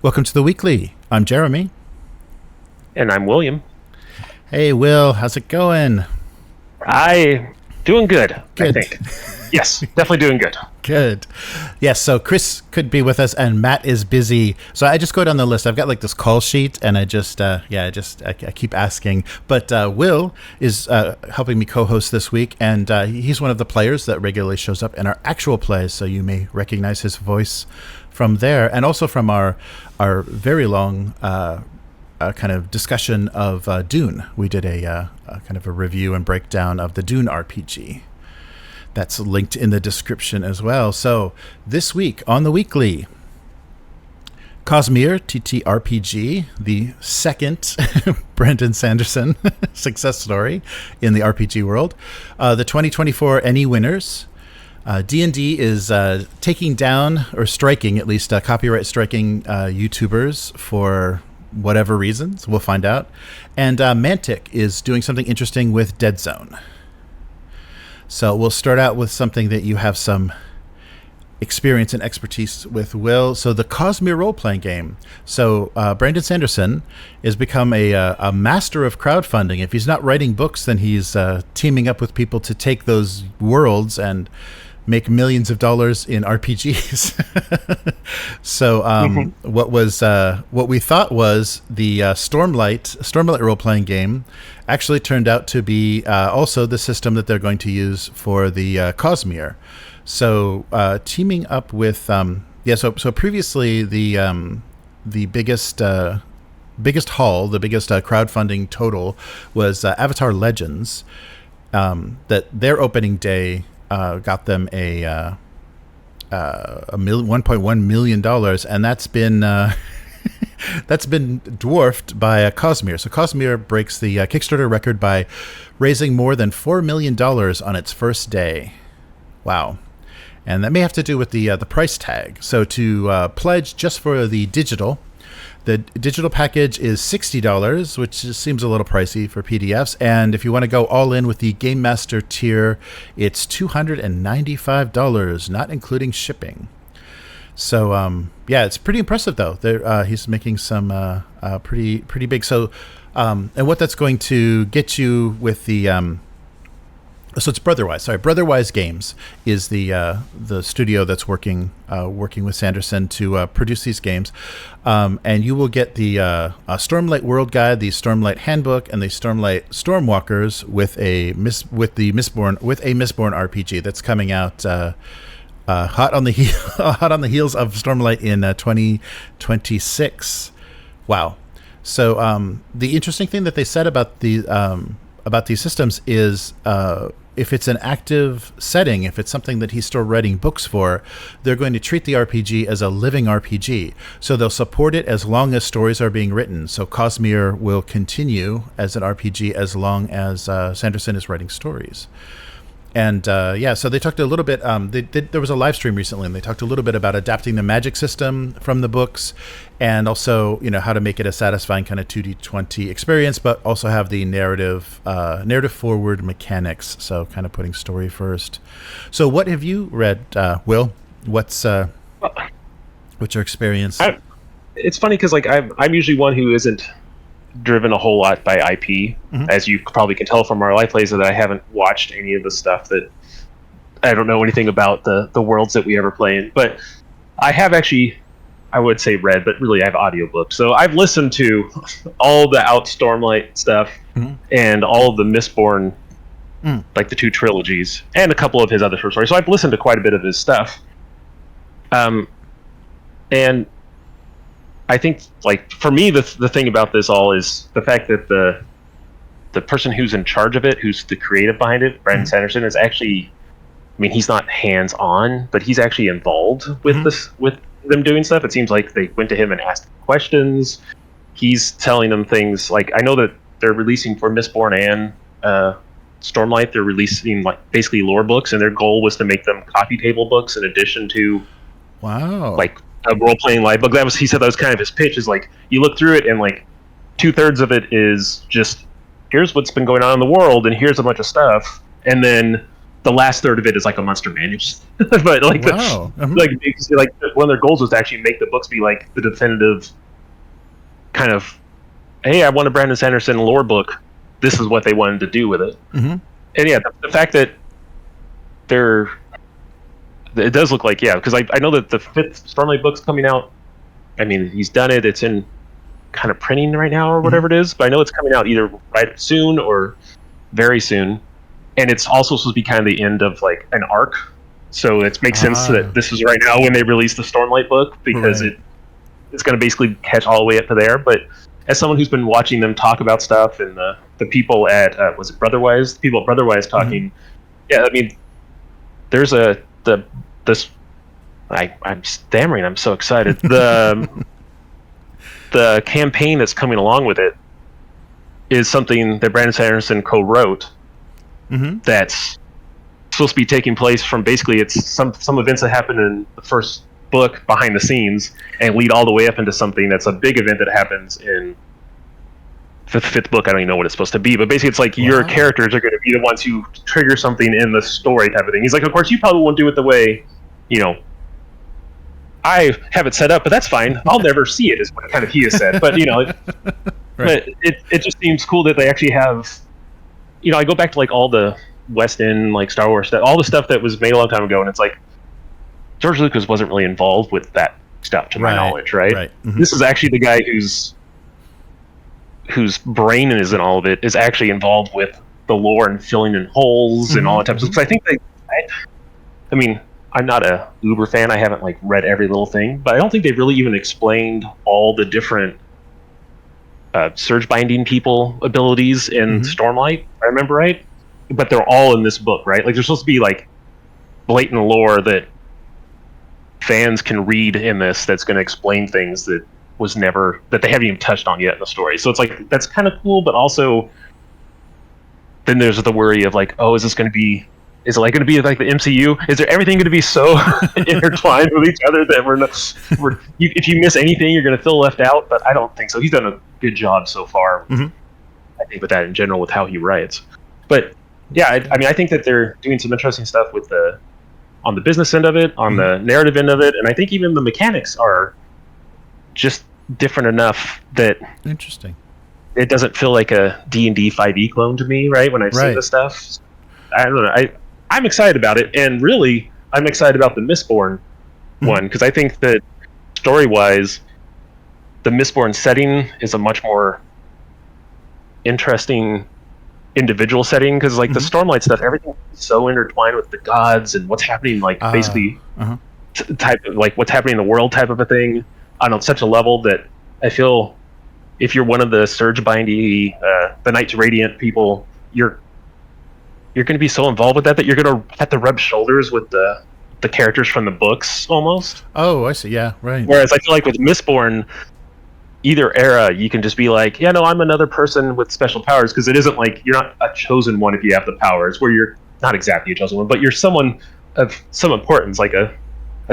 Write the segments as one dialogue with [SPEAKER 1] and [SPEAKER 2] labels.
[SPEAKER 1] Welcome to the weekly. I'm Jeremy.
[SPEAKER 2] And I'm William.
[SPEAKER 1] Hey, Will, how's it going?
[SPEAKER 2] Doing good.
[SPEAKER 1] Good.
[SPEAKER 2] I think. Yes, definitely doing good.
[SPEAKER 1] Good. Yes, so Chris could be with us, and Matt is busy. So I just go down the list. I've got like this call sheet, and I keep asking. But Will is helping me co-host this week, and he's one of the players that regularly shows up in our actual plays. So you may recognize his voice from there, and also from our very long kind of discussion of Dune. We did a kind of a review and breakdown of the Dune RPG. That's linked in the description as well. So this week on the weekly, Cosmere TTRPG, the second Brandon Sanderson success story in the RPG world. The 2024 ENnie winners. D&D is taking down, or striking at least, copyright striking YouTubers for whatever reasons. We'll find out. And Mantic is doing something interesting with Deadzone. So we'll start out with something that you have some experience and expertise with, Will. So the Cosmere Roleplaying Game. So Brandon Sanderson has become a master of crowdfunding. If he's not writing books, then he's teaming up with people to take those worlds and make millions of dollars in RPGs. So what we thought was the Stormlight Roleplaying Game actually turned out to be also the system that they're going to use for the Cosmere. So teaming up with so previously the biggest haul, the biggest crowdfunding total was Avatar Legends. That their opening day got them a $1.1 million, and that's been that's been dwarfed by Cosmere. So Cosmere breaks the Kickstarter record by raising more than $4 million on its first day. Wow. And that may have to do with the price tag. So to pledge just for the digital package is $60, which just seems a little pricey for PDFs. And if you want to go all in with the Game Master tier, it's $295, not including shipping. So it's pretty impressive though. He's making some pretty big. So and what that's going to get you with the so it's Brotherwise Games is the studio that's working with Sanderson to produce these games, and you will get the Stormlight World Guide, the Stormlight Handbook, and the Stormlight Stormwalkers with a Mistborn RPG that's coming out hot on the heels of Stormlight in 2026. Wow. So the interesting thing that they said about these systems is if it's an active setting, if it's something that he's still writing books for, they're going to treat the RPG as a living RPG. So they'll support it as long as stories are being written. So Cosmere will continue as an RPG as long as Sanderson is writing stories. And so they talked a little bit. There was a live stream recently, and they talked a little bit about adapting the magic system from the books, and also how to make it a satisfying kind of 2D20 experience, but also have the narrative forward mechanics. So kind of putting story first. So what have you read, Will? What's your experience?
[SPEAKER 2] It's funny because I'm usually one who isn't driven a whole lot by IP, as you probably can tell from our live plays, that I haven't watched any of the stuff, that I don't know anything about the worlds that we ever play in. But I have actually, I would say read, but really I have audiobooks. So I've listened to all the Out Stormlight stuff and all of the Mistborn, like the 2 trilogies, and a couple of his other short stories. So I've listened to quite a bit of his stuff. And I think, for me, the thing about this all is the fact that the person who's in charge of it, who's the creative behind it, Brandon Sanderson, is actually, he's not hands-on, but he's actually involved with with them doing stuff. It seems like they went to him and asked questions. He's telling them things. I know that they're releasing for Mistborn and Stormlight, they're releasing basically lore books, and their goal was to make them coffee table books in addition to a role-playing live book. He said that was kind of his pitch, is you look through it and 2/3 of it is just, here's what's been going on in the world and here's a bunch of stuff, and then the last third of it is like a monster manual. But like,
[SPEAKER 1] wow.
[SPEAKER 2] like one of their goals was to actually make the books be like the definitive kind of, hey, I want a Brandon Sanderson lore book. This is what they wanted to do with it.
[SPEAKER 1] Mm-hmm.
[SPEAKER 2] And yeah, the fact that it does look like, yeah, because I know that the 5th Stormlight book's coming out. I mean, he's done it. It's in kind of printing right now or whatever it is, but I know it's coming out either right soon or very soon. And it's also supposed to be kind of the end of like an arc. So it makes sense that this is right now when they release the Stormlight book, because it's going to basically catch all the way up to there. But as someone who's been watching them talk about stuff, and the people at was it Brotherwise? The people at Brotherwise talking, yeah, I mean, there's I'm stammering. I'm so excited. The campaign that's coming along with it is something that Brandon Sanderson co-wrote. That's supposed to be taking place from basically it's some events that happen in the first book behind the scenes and lead all the way up into something that's a big event that happens in the 5th book. I don't even know what it's supposed to be, but basically it's like your characters are going to be the ones who trigger something in the story type of thing. He's like, of course you probably won't do it the way, you know, I have it set up, but that's fine. I'll never see it, is what kind of he has said. But you know, but it just seems cool that they actually have. You know, I go back to like all the West End, like Star Wars stuff, all the stuff that was made a long time ago, and it's like George Lucas wasn't really involved with that stuff, to my knowledge, right? This is actually the guy whose brain is in all of it is actually involved with the lore and filling in holes and all that type of stuff. So I think I mean, I'm not a uber fan. I haven't like read every little thing, but I don't think they've really even explained all the different surge binding people abilities in Stormlight. I remember right, but they're all in this book, right? Like there's supposed to be like blatant lore that fans can read in this that's going to explain things that they haven't even touched on yet in the story. So it's like that's kind of cool, but also then there's the worry of like, oh, is it going to be like the MCU? Is there everything going to be so intertwined with each other that if you miss anything, you're going to feel left out? But I don't think so. He's done a good job so far. I think with that in general, with how he writes. But yeah, I mean, I think that they're doing some interesting stuff with on the business end of it, on the narrative end of it, and I think even the mechanics are just different enough that
[SPEAKER 1] interesting.
[SPEAKER 2] It doesn't feel like a D&D 5e clone to me, right? When I see this stuff, I don't know. I'm excited about it, and really, I'm excited about the Mistborn one, because I think that story-wise, the Mistborn setting is a much more interesting individual setting, because like the Stormlight stuff, everything is so intertwined with the gods and what's happening, like basically type of like what's happening in the world type of a thing on such a level that I feel if you're one of the Surge Bindy, the Knights Radiant people, you're going to be so involved with that you're going to have to rub shoulders with the characters from the books almost.
[SPEAKER 1] Oh, I see. Yeah, right.
[SPEAKER 2] Whereas I feel like with Mistborn, either era, you can just be like, yeah, no, I'm another person with special powers, because it isn't like you're not a chosen one if you have the powers, where you're not exactly a chosen one, but you're someone of some importance, like a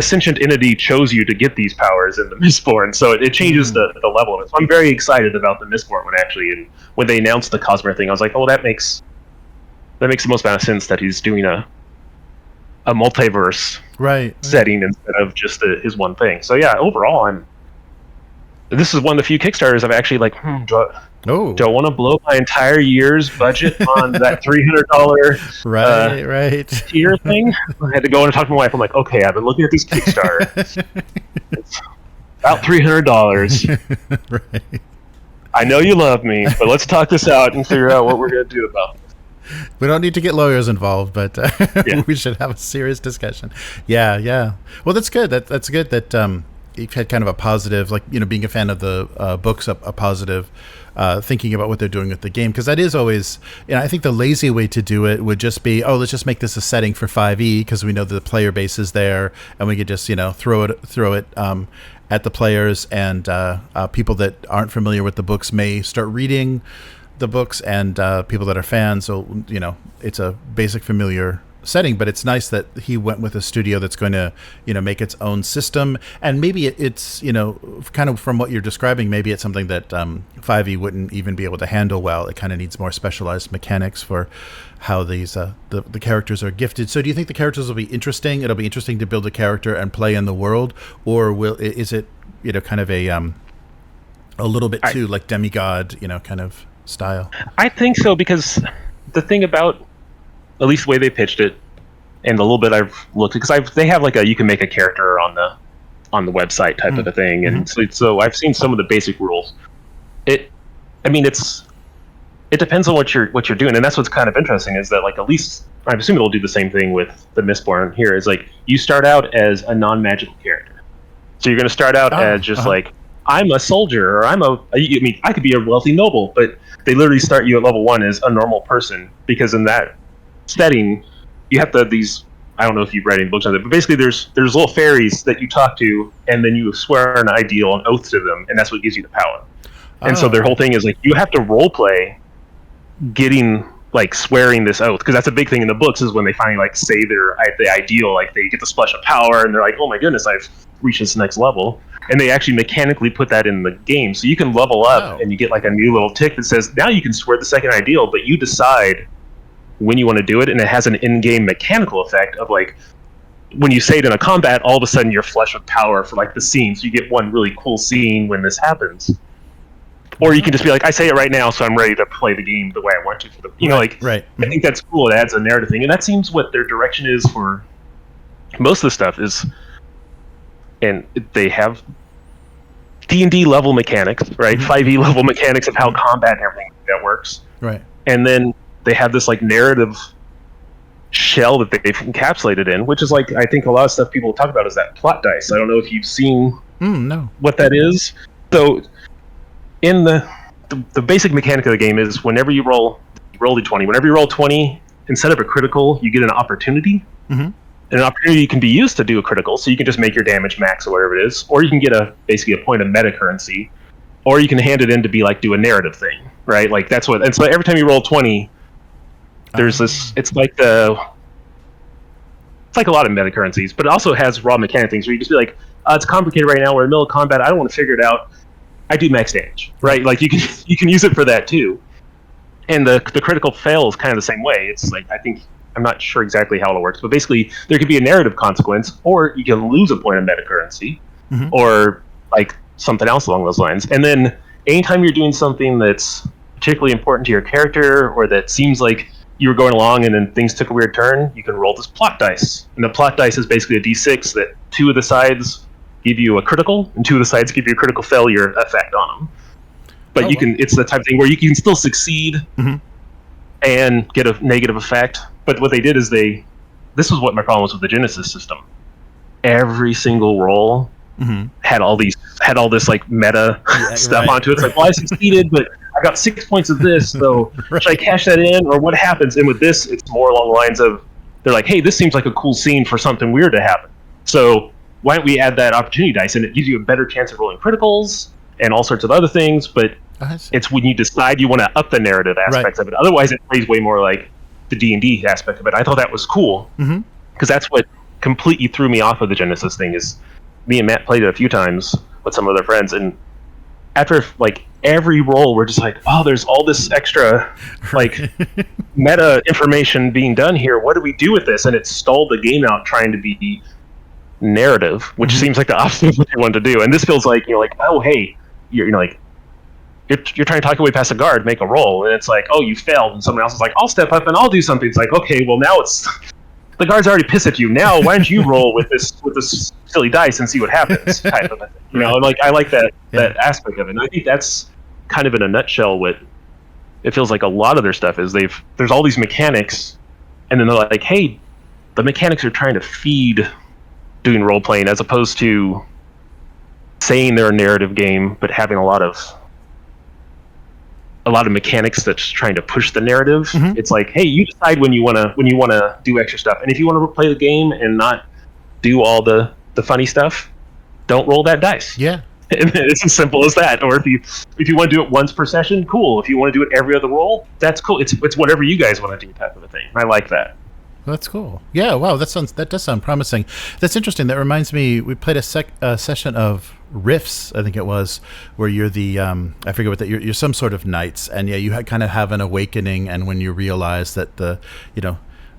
[SPEAKER 2] sentient entity chose you to get these powers in the Mistborn, so it changes the level of it. So I'm very excited about the Mistborn one, actually, and when they announced the Cosmere thing, I was like, oh, that makes the most amount of sense that he's doing a multiverse setting instead of just his one thing. So yeah, overall, this is one of the few Kickstarters I've actually like, do I want to blow my entire year's budget on that $300 tier thing? I had to go in and talk to my wife. I'm like, okay, I've been looking at these Kickstarter. It's about $300.
[SPEAKER 1] Right.
[SPEAKER 2] I know you love me, but let's talk this out and figure out what we're going to do about it.
[SPEAKER 1] We don't need to get lawyers involved, but we should have a serious discussion. Yeah. Well, that's good. That's good that you've had kind of a positive, like, you know, being a fan of the books, a positive thinking about what they're doing with the game, because that is always, you know, I think the lazy way to do it would just be, let's just make this a setting for 5e, because we know that the player base is there, and we could just, you know, throw it at the players, and people that aren't familiar with the books may start reading the books, and people that are fans, so, you know, it's a basic familiar setting, but it's nice that he went with a studio that's going to, make its own system. And maybe it's, kind of from what you're describing, maybe it's something that 5e wouldn't even be able to handle well. It kind of needs more specialized mechanics for how these the characters are gifted. So do you think the characters will be interesting? It'll be interesting to build a character and play in the world, or is it, kind of a little bit too like demigod, kind of style?
[SPEAKER 2] I think so, because the thing about, at least the way they pitched it, and a little bit I've looked, because they have like you can make a character on the website type of a thing, and so I've seen some of the basic rules. It depends on what you're doing, and that's what's kind of interesting, is that like, at least I assume it'll do the same thing with the Mistborn here, is like you start out as a non-magical character, so you're going to start out as just like, I'm a soldier, or I could be a wealthy noble, but they literally start you at level 1 as a normal person, because in that setting you have to have these, I don't know if you've read any books on it, but basically there's little fairies that you talk to, and then you swear an ideal, an oath to them, and that's what gives you the power. And so their whole thing is like, you have to role play getting, like, swearing this oath, because that's a big thing in the books, is when they finally like say the ideal, like they get the splash of power and they're like, oh my goodness, I've reached this next level, and they actually mechanically put that in the game, so you can level up and you get like a new little tick that says now you can swear the second ideal, but you decide when you want to do it, and it has an in-game mechanical effect of like, when you say it in a combat, all of a sudden you're flush with power for like the scene, so you get one really cool scene when this happens. Or you can just be like, I say it right now, so I'm ready to play the game the way I want to. For the,
[SPEAKER 1] right.
[SPEAKER 2] I think that's cool. It adds a narrative thing, and that seems what their direction is for most of the stuff is. And they have D&D level mechanics, right? 5e level mechanics of how combat and everything that works.
[SPEAKER 1] Right.
[SPEAKER 2] And then they have this like narrative shell that they've encapsulated in, which is like, I think a lot of stuff people talk about is that plot dice. I don't know if you've seen what that is. So in the basic mechanic of the game is whenever you roll d20, whenever you roll 20, instead of a critical, you get an opportunity. And an opportunity can be used to do a critical, so you can just make your damage max or whatever it is, or you can get basically a point of meta currency, or you can hand it in to be like, do a narrative thing, right? Like that's what, and so every time you roll 20, there's this, it's like a lot of meta currencies, but it also has raw mechanic things where you just be like, it's complicated right now, we're in the middle of combat, I don't want to figure it out, I do max damage, right? Like you can use it for that too. And the critical fail is kind of the same way. It's like, I'm not sure exactly how it works, but basically there could be a narrative consequence, or you can lose a point of meta currency, or like something else along those lines. And then anytime you're doing something that's particularly important to your character, or that seems like you were going along and then things took a weird turn, you can roll this plot dice. And the plot dice is basically a d6 that 2 of the sides give you a critical, and 2 of the sides give you a critical failure effect on them. But it's the type of thing where you can still succeed and get a negative effect. But what they did is this was what my problem was with the Genesis system. Every single roll had all this like meta stuff onto it. It's like, well, I succeeded, but I got 6 points of this, so should I cash that in, or what happens? And with this, it's more along the lines of, they're like, hey, this seems like a cool scene for something weird to happen, so why don't we add that opportunity dice, and it gives you a better chance of rolling criticals and all sorts of other things. But it's when you decide you want to up the narrative aspects of it. Otherwise, it plays way more like the D&D aspect of it. I thought that was cool, because that's what completely threw me off of the Genesis thing. Is me and Matt played it a few times with some of their friends, and after like every roll, we're just like, oh, there's all this extra like meta information being done here. What do we do with this? And it stalled the game out trying to be narrative, which seems like the opposite of what they wanted to do. And this feels like, like, oh, hey, you're like, you're trying to talk your way past a guard, make a roll, and it's like, oh, you failed, and someone else is like, I'll step up and I'll do something. It's like, okay, well, now it's the guard's already pissed at you. Now, why don't you roll with this silly dice and see what happens? Type of thing. Like, I like that aspect of it. And I think that's kind of in a nutshell what it feels like a lot of their stuff is. There's all these mechanics, and then they're like, hey, the mechanics are trying to feed doing role playing, as opposed to saying they're a narrative game but having a lot of mechanics that's trying to push the narrative. It's like, hey, you decide when you want to do extra stuff, and if you want to play the game and not do all the funny stuff, don't roll that dice. And it's as simple as that. Or if you want to do it once per session, cool. If you want to do it every other roll, that's cool. It's whatever you guys want to do, type of a thing. I like that.
[SPEAKER 1] That's cool. Yeah, wow, that does sound promising. That's interesting. That reminds me, we played a session of Rifts, I think it was, where you're the I forget what that you're some sort of knights, and yeah, you kind of have an awakening, and when you realize that the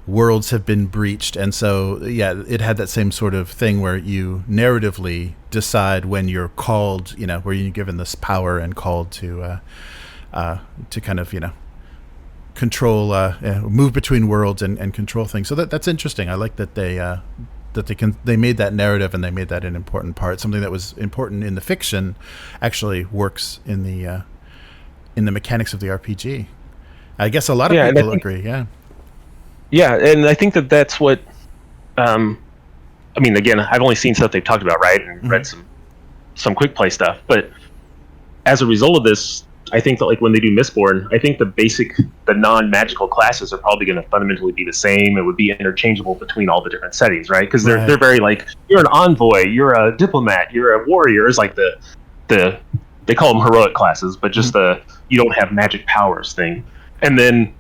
[SPEAKER 1] worlds have been breached, and so yeah, it had that same sort of thing where you narratively decide when you're called, where you're given this power and called to kind of control, move between worlds and control things. So that's interesting. I like that they made that narrative, and they made that an important part. Something that was important in the fiction actually works in the mechanics of the RPG. I guess a lot of people agree. Yeah.
[SPEAKER 2] Yeah, and I think that's what. I mean, again, I've only seen stuff they've talked about, right, and read some quick play stuff. But as a result of this, I think that like when they do Mistborn, I think the non-magical classes are probably going to fundamentally be the same. It would be interchangeable between all the different settings, right? Because they're very like, you're an envoy, you're a diplomat, you're a warrior. It's like the they call them heroic classes, but just the you don't have magic powers thing. And then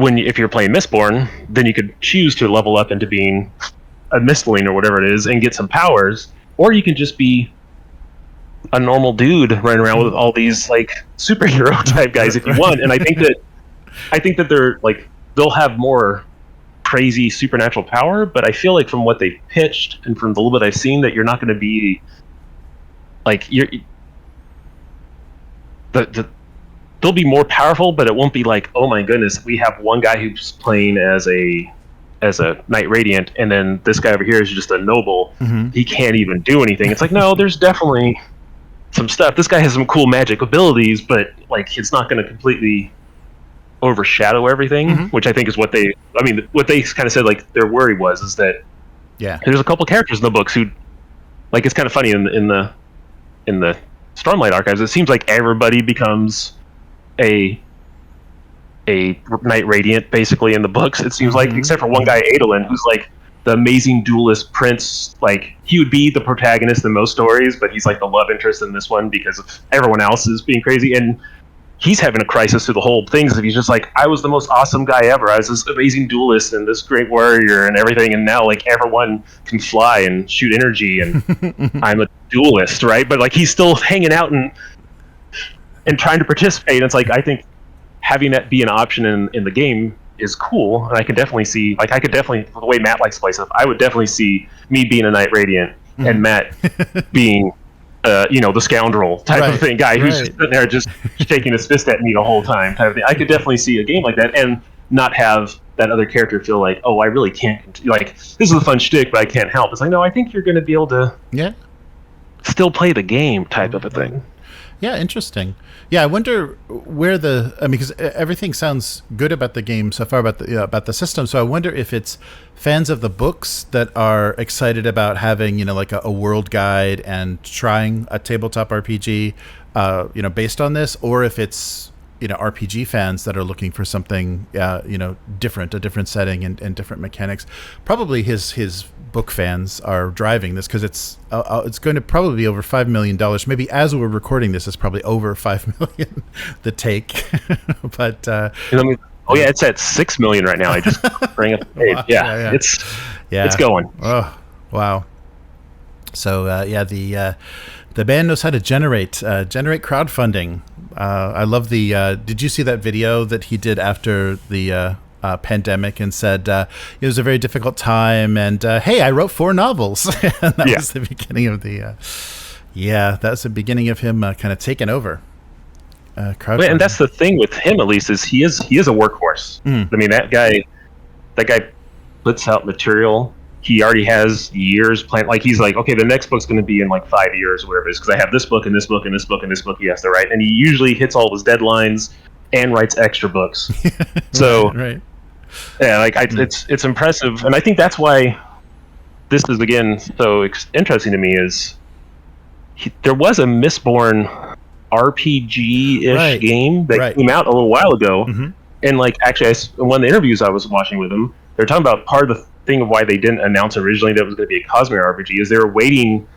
[SPEAKER 2] if you're playing Mistborn, then you could choose to level up into being a Mistling or whatever it is and get some powers, or you can just be a normal dude running around with all these like superhero type guys if you want. And I think that they're like, they'll have more crazy supernatural power, but I feel like from what they pitched and from the little bit I've seen, that you're not going to be like they'll be more powerful, but it won't be like, oh my goodness, we have one guy who's playing as a Knight Radiant, and then this guy over here is just a noble. He can't even do anything. It's like, no, there's definitely some stuff. This guy has some cool magic abilities, but like it's not going to completely overshadow everything, which I think is what they kind of said, like their worry is that there's a couple characters in the books who, like, it's kind of funny in the Stormlight Archives, it seems like everybody becomes a Knight Radiant basically in the books, it seems like, except for one guy, Adolin, who's like the amazing duelist prince. Like, he would be the protagonist in most stories, but he's like the love interest in this one because of everyone else is being crazy, and he's having a crisis through the whole thing. So he's just like, I was the most awesome guy ever, I was this amazing duelist and this great warrior and everything, and now like everyone can fly and shoot energy and I'm a duelist, right? But like he's still hanging out and trying to participate. And it's like, I think having that be an option in the game is cool, and I could definitely see, like, the way Matt likes to play stuff, I would definitely see me being a Knight Radiant and Matt being the scoundrel type of thing, guy who's just sitting there just shaking his fist at me the whole time type of thing. I could definitely see a game like that and not have that other character feel like, oh, I really can't, like, this is a fun shtick, but I can't help. It's like, no, I think you're going to be able to still play the game type of a thing.
[SPEAKER 1] Yeah, interesting. Yeah, I wonder where because everything sounds good about the game so far, about the system. So I wonder if it's fans of the books that are excited about having, like a world guide and trying a tabletop RPG, based on this, or if it's, RPG fans that are looking for something, different, a different setting and different mechanics. Probably his book fans are driving this, because it's going to probably be over $5 million. Maybe as we're recording this, it's probably over $5 million. The take, but
[SPEAKER 2] it's at $6 million right now. I just bring up the page.
[SPEAKER 1] Wow.
[SPEAKER 2] Yeah, it's going.
[SPEAKER 1] Oh, wow. So the band knows how to generate crowdfunding. I love did you see that video that he did after the pandemic and said it was a very difficult time, and hey, I wrote 4 novels. And that was the beginning of that's the beginning of him kind of taking over crowdfunding.
[SPEAKER 2] And that's the thing with him, at least, is he is a workhorse. I mean, that guy puts out material. He already has years planned. Like, he's like, okay, the next book's going to be in like 5 years or whatever it is, because I have this book and this book and this book and this book he has to write, and he usually hits all his deadlines and writes extra books. So
[SPEAKER 1] right.
[SPEAKER 2] Yeah, like it's impressive, and I think that's why this is again so interesting to me. Is there was a Mistborn RPG-ish game that came out a little while ago, and like actually, in one of the interviews I was watching with him, they're talking about part of the thing of why they didn't announce originally that it was going to be a Cosmere RPG is they were waiting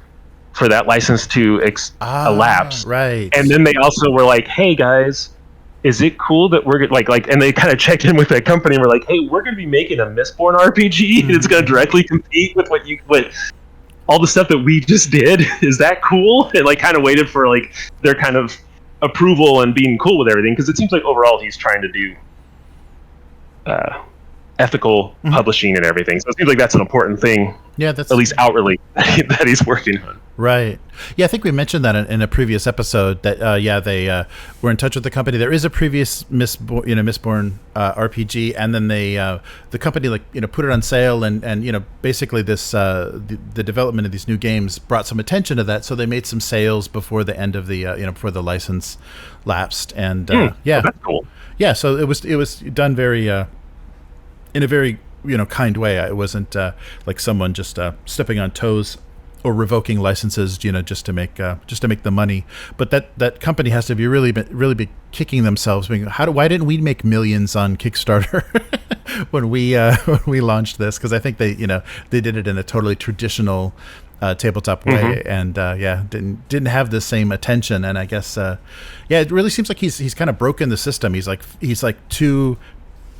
[SPEAKER 2] for that license to elapse,
[SPEAKER 1] right?
[SPEAKER 2] And then they also were like, "Hey guys, is it cool that we're like, and they kind of checked in with that company and were like, hey, we're going to be making a Mistborn RPG and it's going to directly compete with what all the stuff that we just did. Is that cool? And like kind of waited for like their kind of approval and being cool with everything, because it seems like overall he's trying to do ethical publishing and everything. So it seems like that's an important thing.
[SPEAKER 1] Yeah, that's
[SPEAKER 2] at least outwardly that he's working on.
[SPEAKER 1] Right. Yeah, I think we mentioned that in a previous episode that they were in touch with the company. There is a previous Mistborn RPG, and then they the company put it on sale, and basically this the development of these new games brought some attention to that, so they made some sales before the end of the before the license lapsed, and
[SPEAKER 2] that's cool.
[SPEAKER 1] Yeah, so it was done very in a very kind way. It wasn't like someone just stepping on toes or revoking licenses, just to make the money. But that company has to be really be kicking themselves. Why didn't we make millions on Kickstarter when we launched this? Because I think they did it in a totally traditional tabletop way, and didn't have the same attention. And I guess it really seems like he's kind of broken the system. He's like too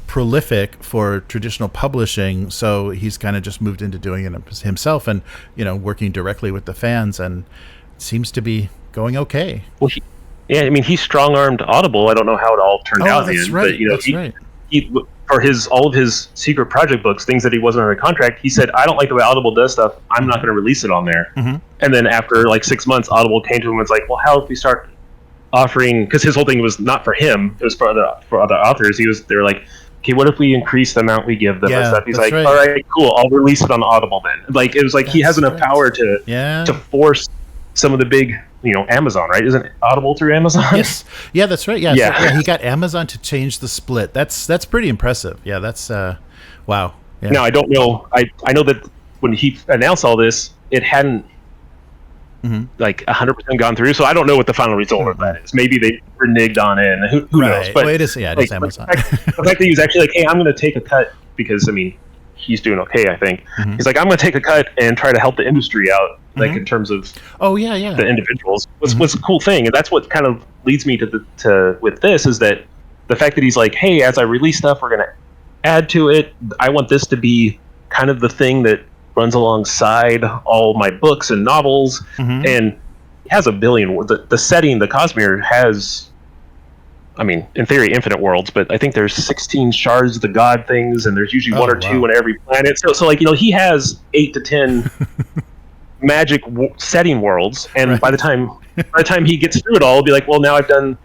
[SPEAKER 1] prolific for traditional publishing, so he's kind of just moved into doing it himself and working directly with the fans, and it seems to be going okay.
[SPEAKER 2] Well, he strong-armed Audible. I don't know how it all turned out.
[SPEAKER 1] That's
[SPEAKER 2] in,
[SPEAKER 1] right.
[SPEAKER 2] But he for all of his secret project books, things that he wasn't under contract, he said, I don't like the way Audible does stuff, I'm not going to release it on there. And then after like 6 months, Audible came to him and was like, well, how if we start offering, because his whole thing was not for him, it was for other authors. They were like, okay, what if we increase the amount we give them and stuff? He's like, all right, cool, I'll release it on Audible then. Like, it was like he has enough power to force some of the big, Amazon, right? Isn't Audible through Amazon?
[SPEAKER 1] Yes. Yeah, that's right. Yeah. So, he got Amazon to change the split. That's pretty impressive. Yeah, that's wow. Yeah.
[SPEAKER 2] Now, I don't know. I know that when he announced all this, it hadn't like 100% gone through, so I don't know what the final result of that is. Maybe they reneged on it, and who knows? But
[SPEAKER 1] it is Amazon.
[SPEAKER 2] The fact that he was actually like, hey, I'm going to take a cut, because he's doing okay, I think. He's like, I'm going to take a cut and try to help the industry out, like in terms of the individuals was a cool thing. And that's what kind of leads me to with this, is that the fact that he's like, hey, as I release stuff, we're going to add to it. I want this to be kind of the thing that runs alongside all my books and novels. And he has a billion. The setting, the Cosmere has, in theory, infinite worlds, but I think there's 16 shards of the god things, and there's usually one or two on every planet. So he has 8 to 10 magic setting worlds, and by the time he gets through it all, he'll be like, well, now I've done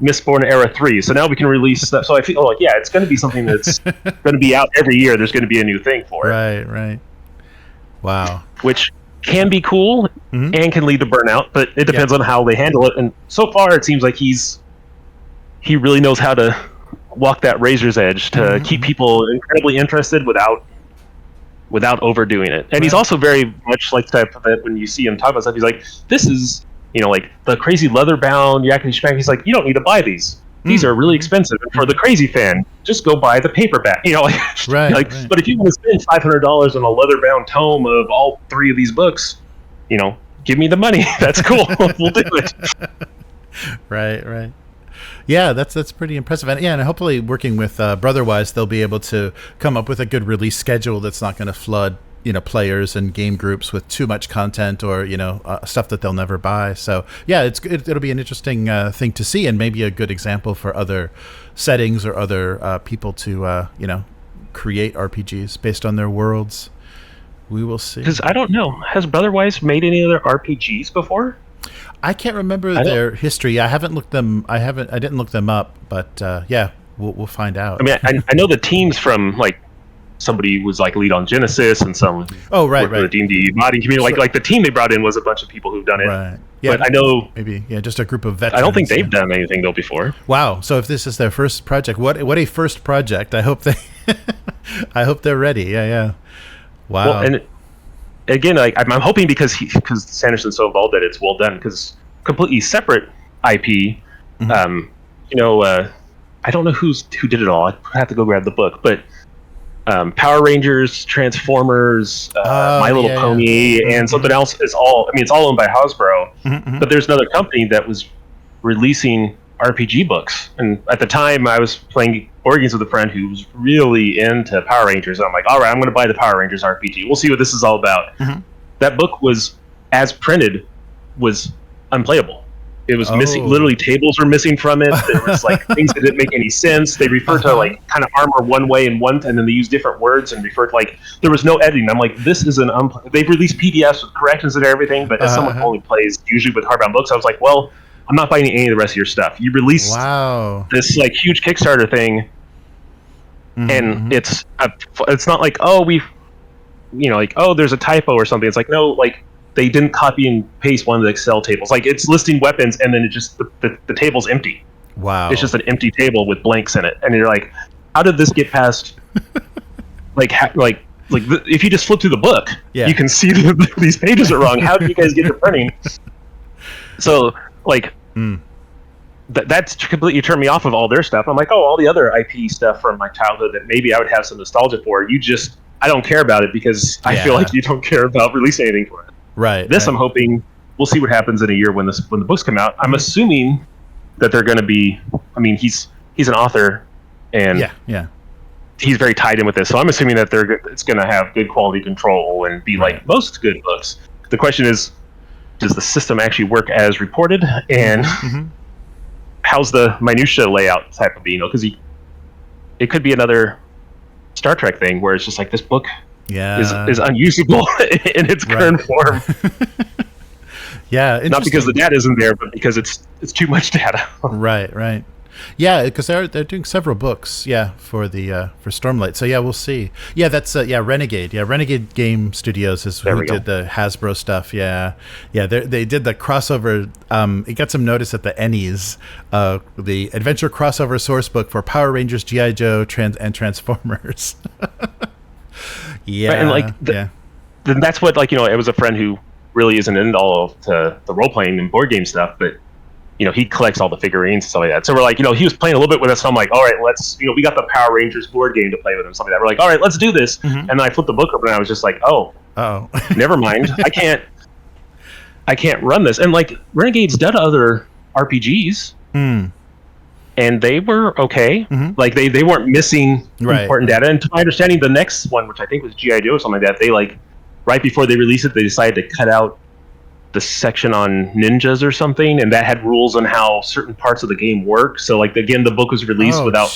[SPEAKER 2] Mistborn Era 3, so now we can release stuff. So I feel like, it's going to be something that's going to be out every year. There's going to be a new thing for it.
[SPEAKER 1] Right. Wow.
[SPEAKER 2] Which can be cool and can lead to burnout, but it depends on how they handle it. And so far, it seems like he really knows how to walk that razor's edge to keep people incredibly interested without overdoing it. And he's also very much like the type that when you see him talk about stuff, he's like, this is, like the crazy leather bound yakety schmack. He's like, you don't need to buy these. These are really expensive. And for the crazy fan, just go buy the paperback.
[SPEAKER 1] Right.
[SPEAKER 2] But if you want to spend $500 on a leather-bound tome of all 3 of these books, give me the money. That's cool. We'll do it.
[SPEAKER 1] Right. Yeah, that's pretty impressive. And hopefully working with Brotherwise, they'll be able to come up with a good release schedule that's not going to flood players and game groups with too much content or stuff that they'll never buy. So it'll be an interesting thing to see, and maybe a good example for other settings or other people to create RPGs based on their worlds. We will see.
[SPEAKER 2] Because I don't know, has Brotherwise made any other RPGs before?
[SPEAKER 1] I can't remember their history. I didn't look them up, but we'll find out.
[SPEAKER 2] I know the teams from like, somebody was like lead on Genesis, and some
[SPEAKER 1] right.
[SPEAKER 2] The D&D modding community. Like the team they brought in was a bunch of people who've done it.
[SPEAKER 1] Right. Yeah,
[SPEAKER 2] but I know
[SPEAKER 1] maybe just a group of veterans.
[SPEAKER 2] I don't think they've done anything though before.
[SPEAKER 1] Wow. So if this is their first project, what a first project! I hope they're ready. Yeah. Wow.
[SPEAKER 2] Well, and again, I'm hoping because Sanderson's so involved that it's well done, because completely separate IP. I don't know who did it all. I have to go grab the book, but. Power Rangers, Transformers, My Little Pony, and something else is all. It's all owned by Hasbro, but there's another company that was releasing RPG books. And at the time, I was playing board games with a friend who was really into Power Rangers. And I'm like, all right, I'm going to buy the Power Rangers RPG. We'll see what this is all about.
[SPEAKER 1] Mm-hmm.
[SPEAKER 2] That book was, as printed, was unplayable. It was missing. Literally, tables were missing from it. There was like things that didn't make any sense. They referred to like kind of armor one way and then they used different words and referred to like there was no editing. I'm like, this is an they've released PDFs with corrections and everything, but as someone who only plays usually with hardbound books, I was like, well, I'm not buying any of the rest of your stuff. You released this like huge Kickstarter thing, and it's not like there's a typo or something. It's like no, like. They didn't copy and paste one of the Excel tables. Like it's listing weapons, and then it just the table's empty.
[SPEAKER 1] Wow!
[SPEAKER 2] It's just an empty table with blanks in it, and you're like, how did this get past? If you just flip through the book, you can see these pages are wrong. How did you guys get to printing? So that's completely turned me off of all their stuff. I'm like, all the other IP stuff from my childhood that maybe I would have some nostalgia for. I don't care about it because I feel like you don't care about releasing anything for it.
[SPEAKER 1] Right.
[SPEAKER 2] I'm hoping we'll see what happens in a year when the books come out. I'm assuming that they're going to be. I mean, he's an author, and he's very tied in with this. So I'm assuming that it's going to have good quality control and be like most good books. The question is, does the system actually work as reported, and how's the minutia layout type of because it could be another Star Trek thing where it's just like this book. Is unusable in its current form. Not because the data isn't there, but because it's too much data.
[SPEAKER 1] Right. Yeah, because they're doing several books. For Stormlight. So we'll see. That's Renegade. Renegade Game Studios is who did the Hasbro stuff. They did the crossover. It got some notice at the ENNIES, the adventure crossover source book for Power Rangers, G.I. Joe, and Transformers.
[SPEAKER 2] Right, and then that's what it was a friend who really isn't into all of the role playing and board game stuff, but he collects all the figurines and stuff like that. So we're like, he was playing a little bit with us. So I'm like, all right, let's we got the Power Rangers board game to play with and stuff like that. We're like, all right, let's do this. And then I flipped the book up and I was just like, never mind. I can't run this. And like Renegade's done other RPGs. And they were okay. Like they weren't missing important data. And to my understanding, the next one, which I think was G.I. Joe or something like that, they right before they released it, they decided to cut out the section on ninjas or something, and that had rules on how certain parts of the game work. So again, the book was released without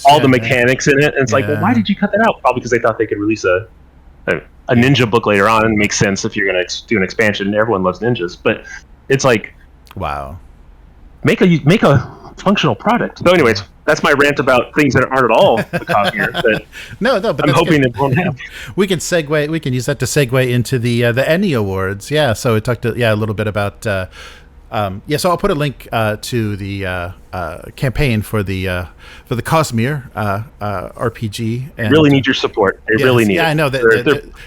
[SPEAKER 2] all the mechanics in it. And it's like, well, why did you cut that out? Probably because they thought they could release a ninja book later on. And it makes sense if you're going to do an expansion. Everyone loves ninjas, but it's like,
[SPEAKER 1] wow,
[SPEAKER 2] make a functional product. So anyways, that's my rant about things that aren't at all the Cosmere. But but I'm hoping it won't happen.
[SPEAKER 1] We can use that to segue into the ENnie Awards. So we talked a little bit about so I'll put a link to the campaign for the Cosmere RPG. And
[SPEAKER 2] really need your support. They really need it.
[SPEAKER 1] I know.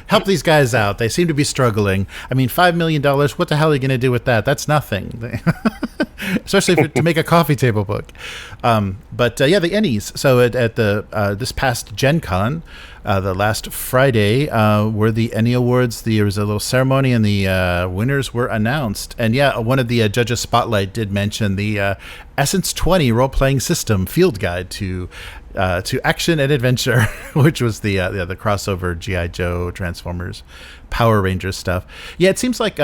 [SPEAKER 1] Help these guys out. They seem to be struggling. I mean, $5 million, what the hell are you going to do with that? That's nothing. Especially to make a coffee table book. But the ENNIES. So at the this past Gen Con, the last Friday, were the ENnie Awards. There was a little ceremony, and the winners were announced. And one of the judges' spotlight did mention the Essence 20 role-playing system field guide to action and adventure, which was the crossover G.I. Joe, Transformers, Power Rangers stuff. It seems like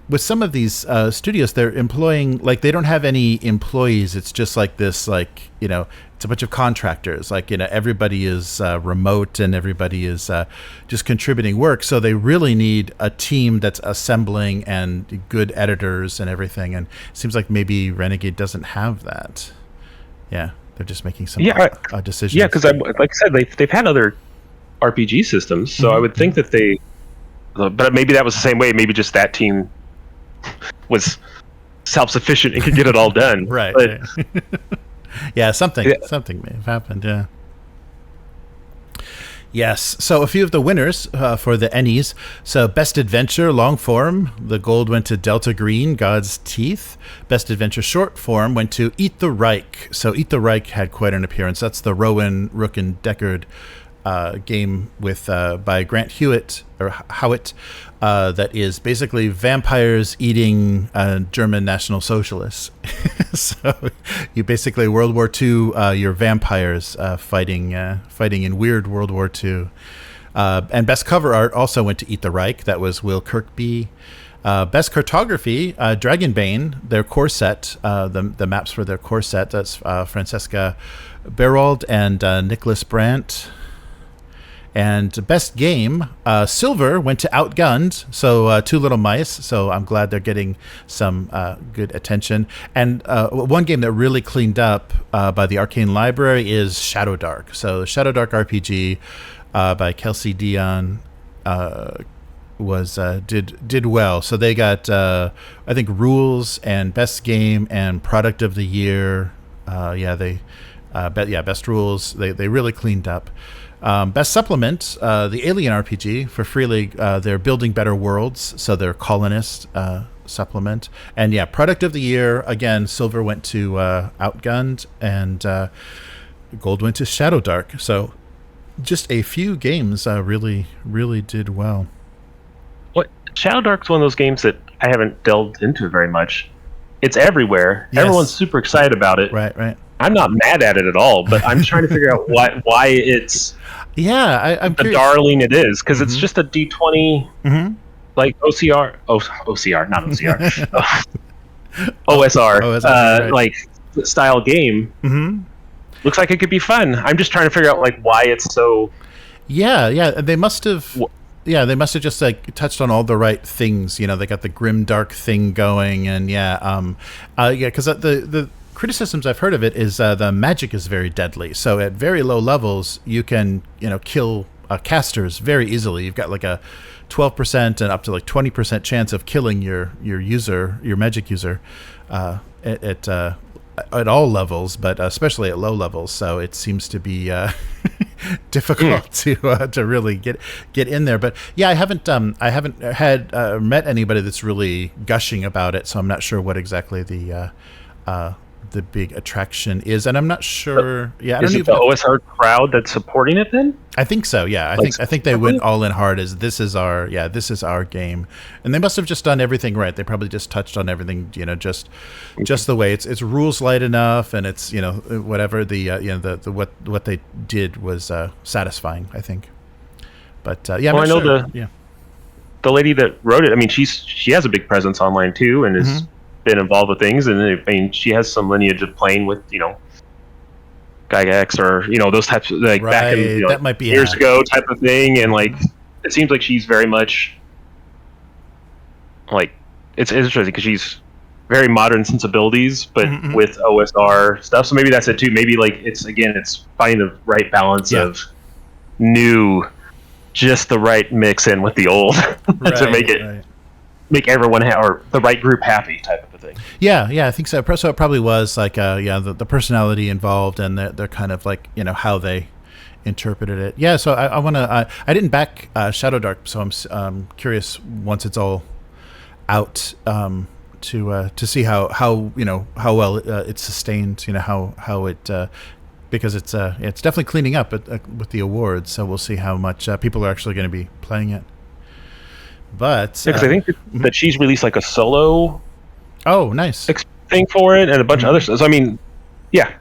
[SPEAKER 1] with some of these studios, they're employing, they don't have any employees. It's just this, it's a bunch of contractors. Everybody is remote and everybody is just contributing work. So they really need a team that's assembling and good editors and everything. And it seems like maybe Renegade doesn't have that. They're just making some decisions.
[SPEAKER 2] Yeah, because like I said, they've had other RPG systems. So I would think that but maybe that was the same way. Maybe just that team was self-sufficient and could get it all done.
[SPEAKER 1] Right.
[SPEAKER 2] But,
[SPEAKER 1] something may have happened. Yes. So a few of the winners for the ENnies. So Best Adventure Long Form, the gold went to Delta Green, God's Teeth. Best Adventure Short Form went to Eat the Reich. So Eat the Reich had quite an appearance. That's the Rowan, Rook, and Deckard game with by Grant Hewitt or Howitt that is basically vampires eating German National Socialists. So you basically World War II, you're vampires fighting in weird World War II. And best cover art also went to Eat the Reich. That was Will Kirkby. Best cartography, Dragonbane, their core set, the maps for their core set. That's Francesca Berold and Nicholas Brandt. And best game, silver went to Outgunned, so Two Little Mice. So I'm glad they're getting some good attention. And one game that really cleaned up by the Arcane Library is Shadow Dark. So Shadow Dark RPG by Kelsey Dion did well. So they got I think rules and best game and product of the year. Best rules. They really cleaned up. Best supplement, the Alien RPG for Free League. They're building better worlds, so they're colonist supplement. And product of the year again. Silver went to Outgunned, and gold went to Shadow Dark. So just a few games really did well.
[SPEAKER 2] What Shadow Dark's one of those games that I haven't delved into very much. It's everywhere. Yes. Everyone's super excited about it.
[SPEAKER 1] Right.
[SPEAKER 2] I'm not mad at it at all, but I'm trying to figure out why it's
[SPEAKER 1] I'm
[SPEAKER 2] the darling it is, because it's just a D20 like OCR, not OCR, OSR,
[SPEAKER 1] right.
[SPEAKER 2] like style game. Looks like it could be fun. I'm just trying to figure out like why it's so.
[SPEAKER 1] They must have. They must have just like touched on all the right things. They got the grim dark thing going, and because the criticisms I've heard of it is the magic is very deadly. So at very low levels, you can kill casters very easily. You've got like a 12% and up to like 20% chance of killing your magic user at all levels, but especially at low levels. So it seems to be difficult to really get in there. But I haven't had met anybody that's really gushing about it. So I'm not sure what exactly the big attraction is, and I'm not sure.
[SPEAKER 2] Is it the OSR crowd that's supporting it then?
[SPEAKER 1] I think so. I think they went all in hard as this is our game, and they must have just done everything right. They probably just touched on everything, just the way it's rules light enough, and it's whatever what they did was satisfying, I think. But I know
[SPEAKER 2] the lady that wrote it. I mean, she has a big presence online too, and is. Been involved with things, and I mean she has some lineage of playing with Gygax or those types of like back in
[SPEAKER 1] that might be
[SPEAKER 2] years ago type of thing, and like it seems like she's very much like it's interesting because she's very modern sensibilities but with OSR stuff, so maybe that's it too. Maybe like it's finding the right balance of new, just the right mix in with the old to make it make everyone or the right group happy type of a thing.
[SPEAKER 1] I think so. So it probably was like the personality involved, and they're kind of like how they interpreted it. So I want to I didn't back Shadow Dark, so I'm curious once it's all out to see how well it's sustained, how it because it's definitely cleaning up with the awards, so we'll see how much people are actually going to be playing it. But
[SPEAKER 2] because I think that she's released like a solo
[SPEAKER 1] nice
[SPEAKER 2] thing for it and a bunch of other stuff. So I mean,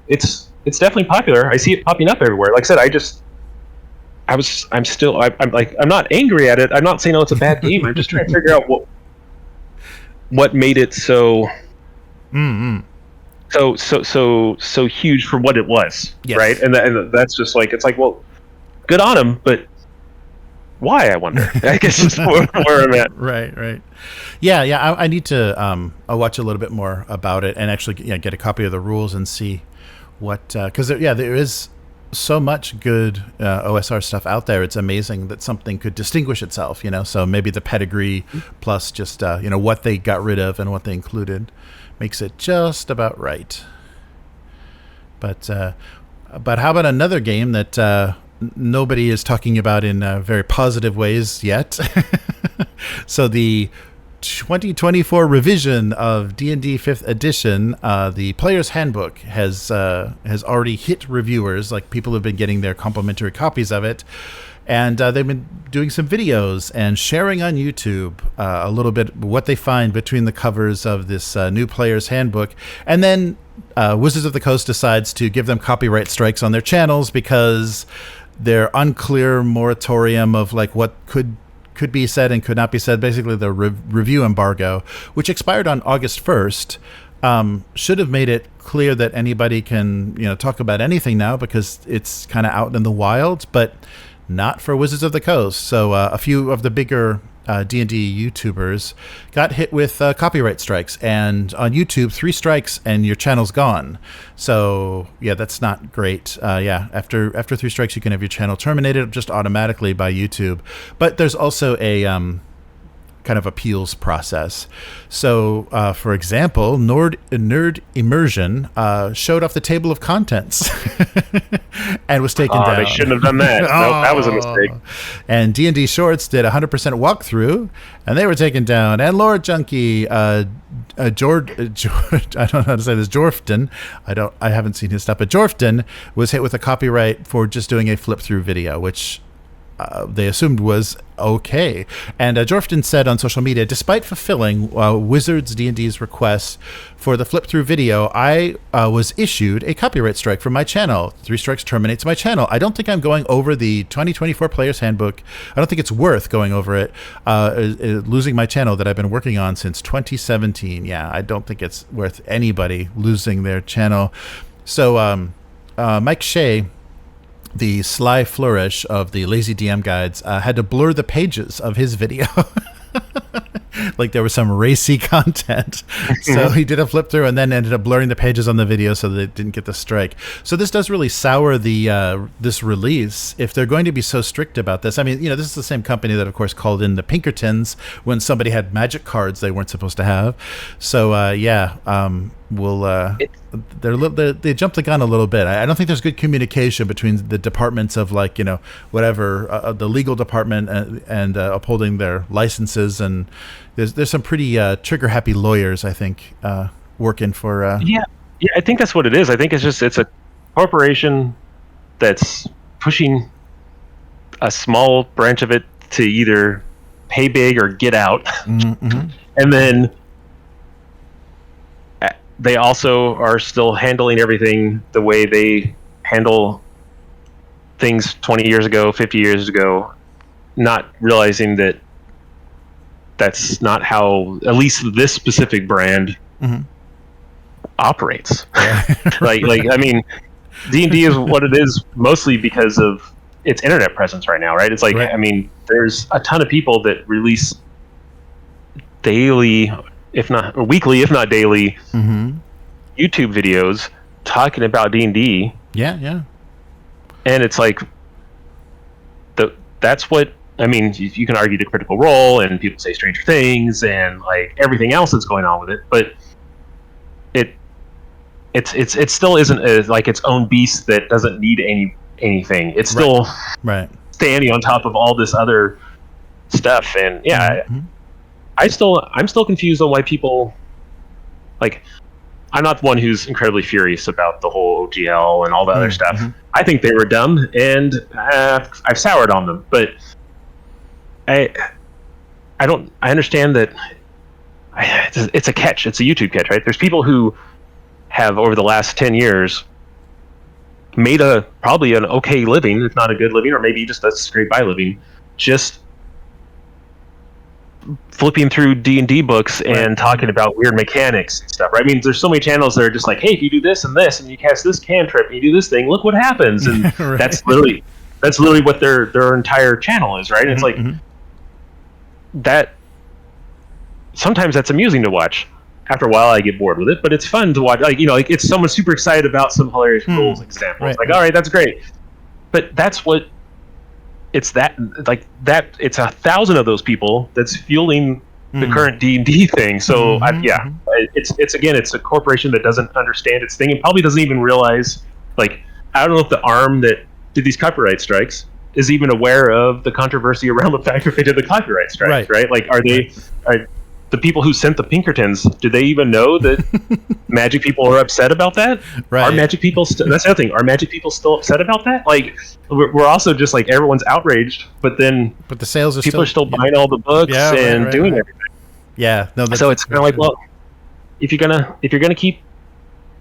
[SPEAKER 2] it's definitely popular. I see it popping up everywhere. Like I said, I'm not angry at it. I'm not saying it's a bad game. I'm just trying to figure out what made it so so huge for what it was, right? And that's just like it's like, well, good on him, but why, I wonder. I guess is where I'm at.
[SPEAKER 1] Right. I need to I'll watch a little bit more about it and actually get a copy of the rules and see what because there is so much good OSR stuff out there. It's amazing that something could distinguish itself. So maybe the pedigree plus just what they got rid of and what they included makes it just about right. But how about another game that nobody is talking about in very positive ways yet? So the 2024 revision of D&D 5th edition, the Player's Handbook has already hit reviewers. Like, people have been getting their complimentary copies of it, and they've been doing some videos and sharing on YouTube a little bit what they find between the covers of this new Player's Handbook. And then Wizards of the Coast decides to give them copyright strikes on their channels because their unclear moratorium of like what could be said and could not be said, basically the review embargo, which expired on August 1st, should have made it clear that anybody can, talk about anything now because it's kind of out in the wild, but not for Wizards of the Coast. So a few of the bigger D&D YouTubers got hit with copyright strikes, and on YouTube, 3 strikes and your channel's gone. So yeah, that's not great. After 3 strikes, you can have your channel terminated just automatically by YouTube. But there's also a kind of appeals process. So, for example, Nerd Immersion showed off the table of contents and was taken down.
[SPEAKER 2] They shouldn't have done that. Nope, that was a mistake.
[SPEAKER 1] And D&D Shorts did a 100% walkthrough, and they were taken down. And Lore Junkie, I don't know how to say this, Jorfton, I haven't seen his stuff, but Jorfton was hit with a copyright for just doing a flip-through video, which they assumed was okay. And Jorfton said on social media, despite fulfilling Wizards D&D's request for the flip-through video, I was issued a copyright strike from my channel. 3 strikes terminates my channel. I don't think I'm going over the 2024 Player's Handbook. I don't think it's worth going over it, losing my channel that I've been working on since 2017. Yeah, I don't think it's worth anybody losing their channel. So Mike Shea, the sly flourish of the Lazy DM Guides, had to blur the pages of his video. Like there was some racy content. So he did a flip through and then ended up blurring the pages on the video so that it didn't get the strike. So this does really sour the this release if they're going to be so strict about this. I mean, this is the same company that, of course, called in the Pinkertons when somebody had magic cards they weren't supposed to have. So, they jumped the gun a little bit. I don't think there's good communication between the departments of the legal department and upholding their licenses, and there's some pretty trigger happy lawyers, I think, working for
[SPEAKER 2] I think that's what it is. I think it's a corporation that's pushing a small branch of it to either pay big or get out. Mm-hmm. And then they also are still handling everything the way they handle things 20 years ago, 50 years ago, not realizing that that's not how at least this specific brand operates. Yeah. I mean, D&D is what it is mostly because of its internet presence right now, right? It's right. I mean, there's a ton of people that release daily, if not weekly, if not daily, YouTube videos talking about D&D.
[SPEAKER 1] Yeah.
[SPEAKER 2] And it's that's what, I mean, you can argue the Critical Role, and people say Stranger Things, and everything else that's going on with it, but it still isn't its own beast that doesn't need anything. It's still standing on top of all this other stuff, and I'm still confused on why people I'm not the one who's incredibly furious about the whole OGL and all the other stuff. I think they were dumb, and I've soured on them. But I understand that it's a catch. It's a YouTube catch, right? There's people who have over the last 10 years made probably an okay living, if not a good living, or maybe just a scrape by living, just flipping through D&D books and talking about weird mechanics and stuff, right? I mean, there's so many channels that are just hey, if you do this and this, and you cast this cantrip, and you do this thing, look what happens. And that's literally what their entire channel is, right? And it's that. Sometimes that's amusing to watch. After a while, I get bored with it, but it's fun to watch. It's someone super excited about some hilarious rules example. It's all right, that's great. But that's what. It's it's 1,000 of those people that's fueling the current D&D thing. So it's a corporation that doesn't understand its thing and probably doesn't even realize. I don't know if the arm that did these copyright strikes is even aware of the controversy around the fact that they did the copyright strikes, right? Are they? the people who sent the Pinkertons, do they even know that Magic people are upset about that?
[SPEAKER 1] Right.
[SPEAKER 2] Are Magic people that's the other thing, are Magic people still upset about that? Like, we're also just like, everyone's outraged, but the sales are people are still buying all the books and doing everything.
[SPEAKER 1] Yeah, no,
[SPEAKER 2] so it's kind of like, well, if you're gonna keep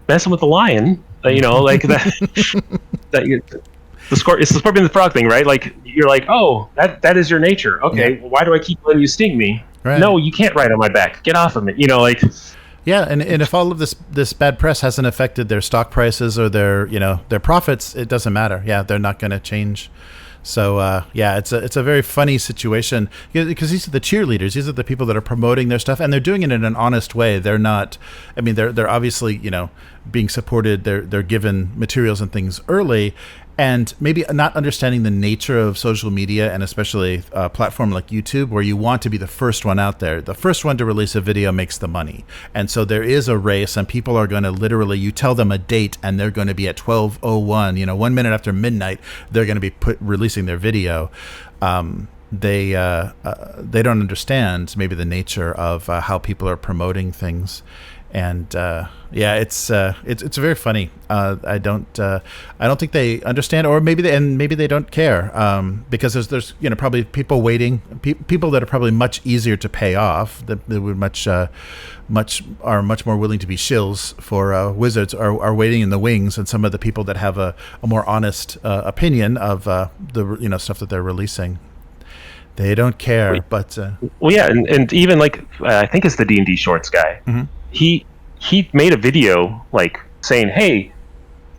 [SPEAKER 2] messing with the lion, you know, like that it's the Scorpion and the Frog thing, right? Like, you're like, oh, that is your nature. Okay, well, why do I keep letting you sting me? Right. No, you can't ride on my back. Get off of me. You know, like.
[SPEAKER 1] Yeah, and if all of this bad press hasn't affected their stock prices or their profits, it doesn't matter. Yeah, they're not going to change. So it's a very funny situation, because these are the cheerleaders. These are the people that are promoting their stuff, and they're doing it in an honest way. They're not. I mean, they're obviously being supported. They're given materials and things early. And maybe not understanding the nature of social media, and especially a platform like YouTube, where you want to be the first one out there. The first one to release a video makes the money. And so there is a race, and people are going to literally, you tell them a date, and they're going to be at 12:01, 1 minute after midnight, they're going to be releasing their video. They don't understand maybe the nature of how people are promoting things. And it's very funny. I don't think they understand, or maybe they don't care, because there's probably people waiting, people that are probably much easier to pay off, that would much more willing to be shills for Wizards, are waiting in the wings, and some of the people that have a more honest opinion of the stuff that they're releasing. They don't care. But
[SPEAKER 2] well, yeah, and even like I think it's the D&D Shorts guy. Mm-hmm. He made a video like saying, "Hey,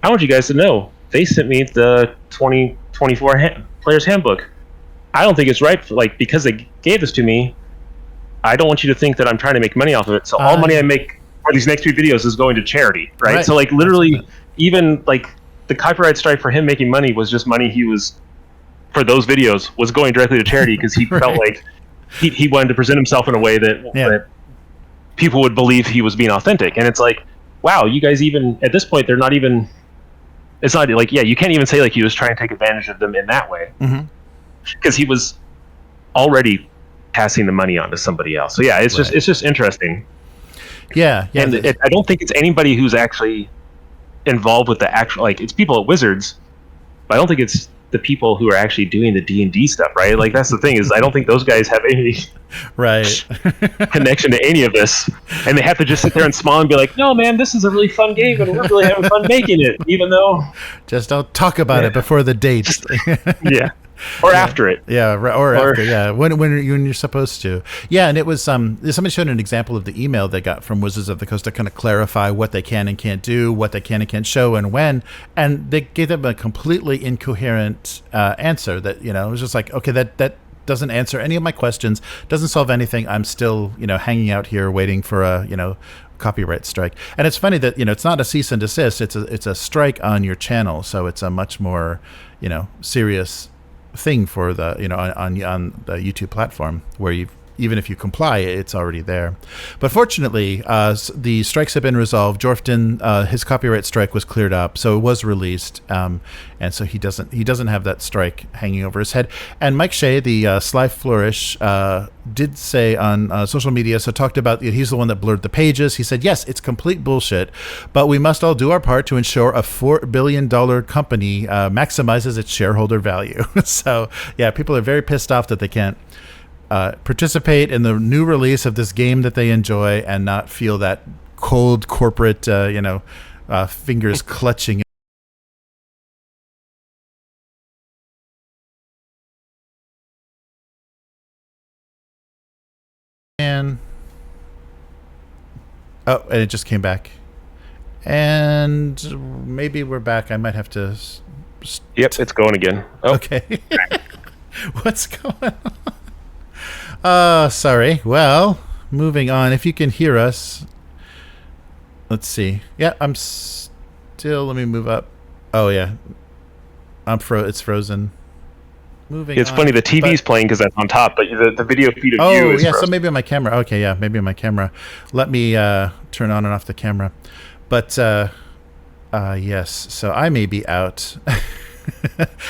[SPEAKER 2] I want you guys to know they sent me the 2024 Player's Handbook. I don't think it's right because they gave this to me. I don't want you to think that I'm trying to make money off of it. So all money I make for these next few videos is going to charity, right? So like literally, even like the copyright strike for him making money was just money he was for those videos was going directly to charity, because he felt like he wanted to present himself in a way that people would believe he was being authentic. And it's like, wow, you guys, even at this point, they're not even, it's not like, you can't even say like he was trying to take advantage of them in that way, because he was already passing the money on to somebody else. So yeah, it's just interesting.
[SPEAKER 1] Yeah.
[SPEAKER 2] And I don't think it's anybody who's actually involved with the actual, like, it's people at Wizards, but I don't think it's the people who are actually doing the D&D stuff, right? Like, that's the thing, is I don't think those guys have any connection to any of this, and they have to just sit there and smile and be like, no man, this is a really fun game and we're really having fun making it, even though
[SPEAKER 1] just don't talk about it before the date.
[SPEAKER 2] Or after it.
[SPEAKER 1] Or after, when you're supposed to. Yeah, and it was somebody showed an example of the email they got from Wizards of the Coast to kind of clarify what they can and can't do, what they can and can't show, and when. And they gave them a completely incoherent answer that, it was just like, okay, that doesn't answer any of my questions, doesn't solve anything. I'm still, hanging out here waiting for a, copyright strike. And it's funny that, it's not a cease and desist, it's a strike on your channel. So it's a much more, serious thing for the on the YouTube platform, where even if you comply, it's already there. But fortunately, the strikes have been resolved. Jorfton, his copyright strike was cleared up, so it was released, and so he doesn't have that strike hanging over his head. And Mike Shea, the Sly Flourish, did say on social media, so talked about, he's the one that blurred the pages. He said, yes, it's complete bullshit, but we must all do our part to ensure a $4 billion company maximizes its shareholder value. So yeah, people are very pissed off that they can't participate in the new release of this game that they enjoy and not feel that cold corporate, fingers clutching. And and it just came back. And maybe we're back. I might have to.
[SPEAKER 2] Yep, it's going again.
[SPEAKER 1] Oh. Okay. What's going on? Sorry. Well, moving on. If you can hear us, let's see. Yeah, I'm still. Let me move up. Oh yeah, it's frozen. Moving.
[SPEAKER 2] It's funny. The TV's playing because that's on top, but the video feed of you is frozen.
[SPEAKER 1] So maybe on my camera. Okay, yeah, maybe on my camera. Let me turn on and off the camera. But yes. So I may be out.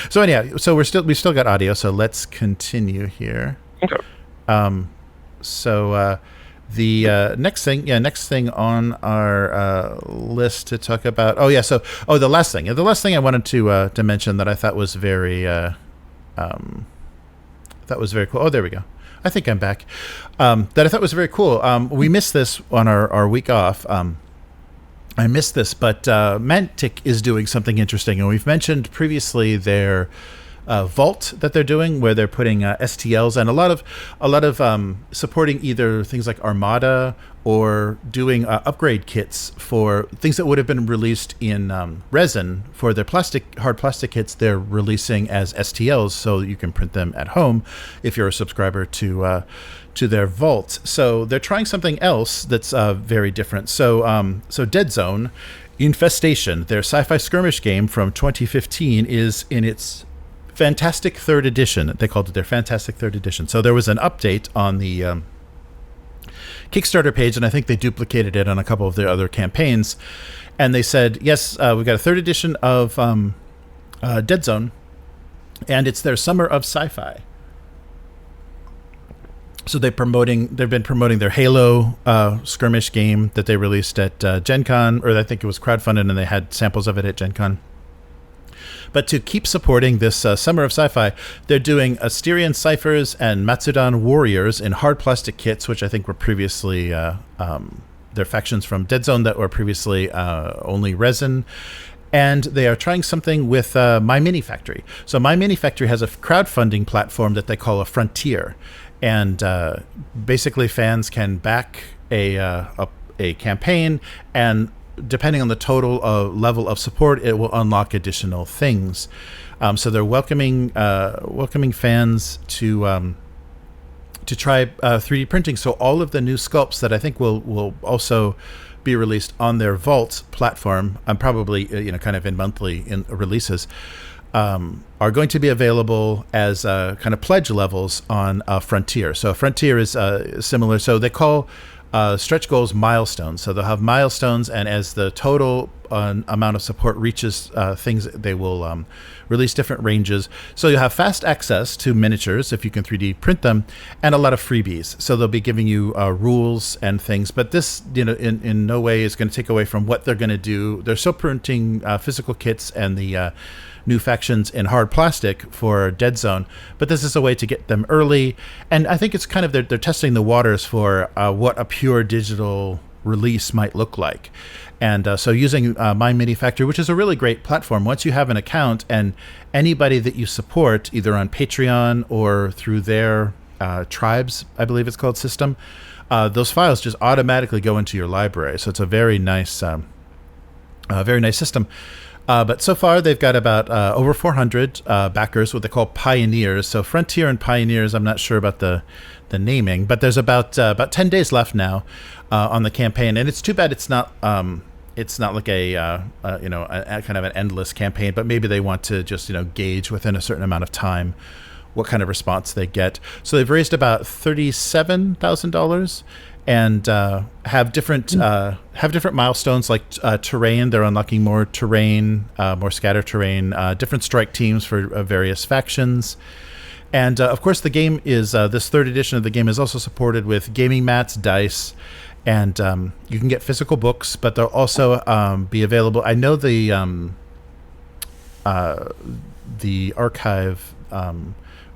[SPEAKER 1] So anyhow, so we still got audio. So let's continue here.
[SPEAKER 2] Okay.
[SPEAKER 1] The next thing on our list to talk about. The last thing I wanted to mention that I thought was very cool. Oh, there we go. I think I'm back. That I thought was very cool. We missed this on our week off. I missed this, but Mantic is doing something interesting, and we've mentioned previously their vault that they're doing, where they're putting STLs and a lot of supporting either things like Armada or doing upgrade kits for things that would have been released in resin. For their hard plastic kits, they're releasing as STLs, so you can print them at home if you're a subscriber to their vault. So they're trying something else that's very different. So Deadzone Infestation, their sci-fi skirmish game from 2015, is in its Fantastic Third Edition. They called it their Fantastic Third Edition. So there was an update on the Kickstarter page, and I think they duplicated it on a couple of their other campaigns. And they said, yes, we've got a third edition of Deadzone, and it's their Summer of Sci-Fi. So they've been promoting their Halo skirmish game that they released at Gen Con, or I think it was crowdfunded, and they had samples of it at Gen Con. But to keep supporting this Summer of Sci-Fi, they're doing Asterian Ciphers and Matsudan Warriors in hard plastic kits, which I think were previously their factions from Deadzone that were previously only resin. And they are trying something with My Mini Factory. So My Mini Factory has a crowdfunding platform that they call a Frontier. And basically fans can back a campaign, and depending on the total level of support, it will unlock additional things. So they're welcoming fans to try 3D printing. So all of the new sculpts that I think will also be released on their Vault platform, probably kind of in monthly releases, are going to be available as kind of pledge levels on Frontier. So Frontier is similar. So they call stretch goals milestones. So they'll have milestones, and as the total amount of support reaches things, they will release different ranges. So you'll have fast access to miniatures if you can 3D print them, and a lot of freebies. So they'll be giving you rules and things. But this, in no way is going to take away from what they're going to do. They're still printing physical kits and the new factions in hard plastic for Deadzone, but this is a way to get them early. And I think it's kind of they're testing the waters for what a pure digital release might look like. And so using My Mini Factory, which is a really great platform, once you have an account, and anybody that you support either on Patreon or through their Tribes, I believe it's called, system, those files just automatically go into your library. So it's a very nice system. But so far, they've got about over 400 backers, what they call pioneers. So Frontier and Pioneers, I'm not sure about the naming, but there's about 10 days left now on the campaign, and it's too bad it's not like a kind of an endless campaign. But maybe they want to just gauge within a certain amount of time what kind of response they get. So they've raised about $37,000. And have different milestones like terrain. They're unlocking more terrain, more scatter terrain, different strike teams for various factions. And of course, the game is this third edition of the game is also supported with gaming mats, dice, and you can get physical books, but they'll also be available. I know the archive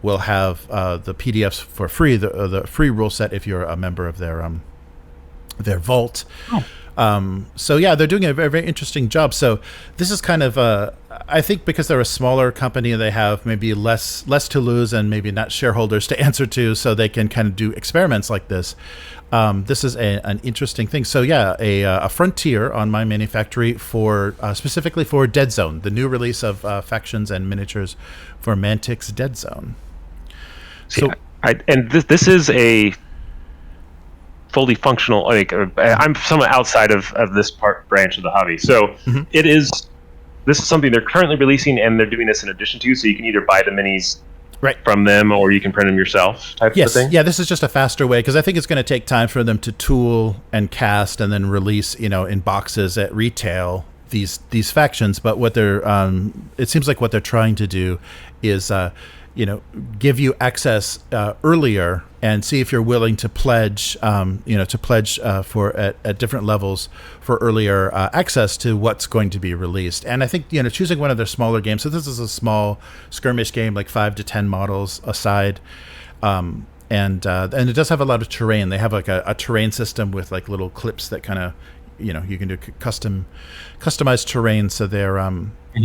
[SPEAKER 1] will have the PDFs for free, the free rule set if you're a member of their vault. So yeah, they're doing a very, very interesting job. So this is kind of I think because they're a smaller company, they have maybe less to lose and maybe not shareholders to answer to, so they can kind of do experiments like this. This is an interesting thing. So yeah, a Frontier on My Mini Factory for specifically for Deadzone, the new release of factions and miniatures for Mantic's Deadzone. So
[SPEAKER 2] this is a fully functional. I'm somewhat outside of this branch of the hobby, so it is. This is something they're currently releasing, and they're doing this in addition to. So you can either buy the minis from them, or you can print them yourself. Type of thing.
[SPEAKER 1] Yeah, this is just a faster way, because I think it's going to take time for them to tool and cast and then release, in boxes at retail these factions. But what they're it seems like what they're trying to do is give you access earlier and see if you're willing to pledge, for at different levels for earlier access to what's going to be released. And I think choosing one of their smaller games. So this is a small skirmish game, like 5 to 10 models aside, and it does have a lot of terrain. They have like a terrain system with like little clips that kind of you can do customized terrain. So they're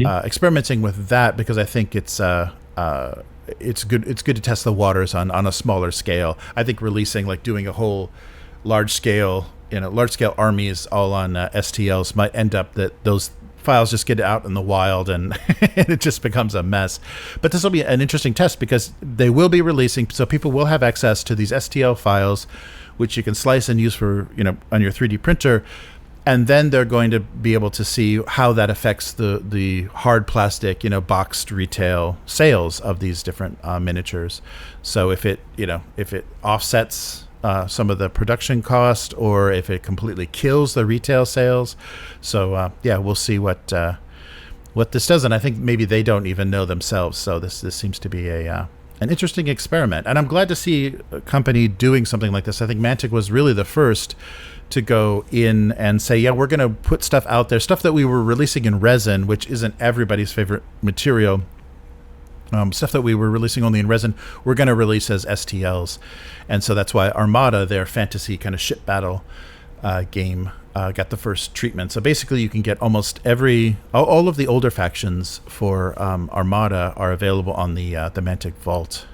[SPEAKER 1] experimenting with that because I think it's good. It's good to test the waters on a smaller scale. I think releasing, like doing a whole large scale armies all on STLs might end up that those files just get out in the wild and it just becomes a mess. But this will be an interesting test because they will be releasing, so people will have access to these STL files, which you can slice and use for on your 3D printer. And then they're going to be able to see how that affects the hard plastic, boxed retail sales of these different miniatures. So if it offsets some of the production cost, or if it completely kills the retail sales. So we'll see what this does. And I think maybe they don't even know themselves. So this seems to be an interesting experiment. And I'm glad to see a company doing something like this. I think Mantic was really the first to go in and say, we're going to put stuff out there, stuff that we were releasing in resin, which isn't everybody's favorite material. Stuff that we were releasing only in resin, we're going to release as STLs. And so that's why Armada, their fantasy kind of ship battle game, got the first treatment. So basically you can get almost all of the older factions for Armada are available on the Mantic Vault.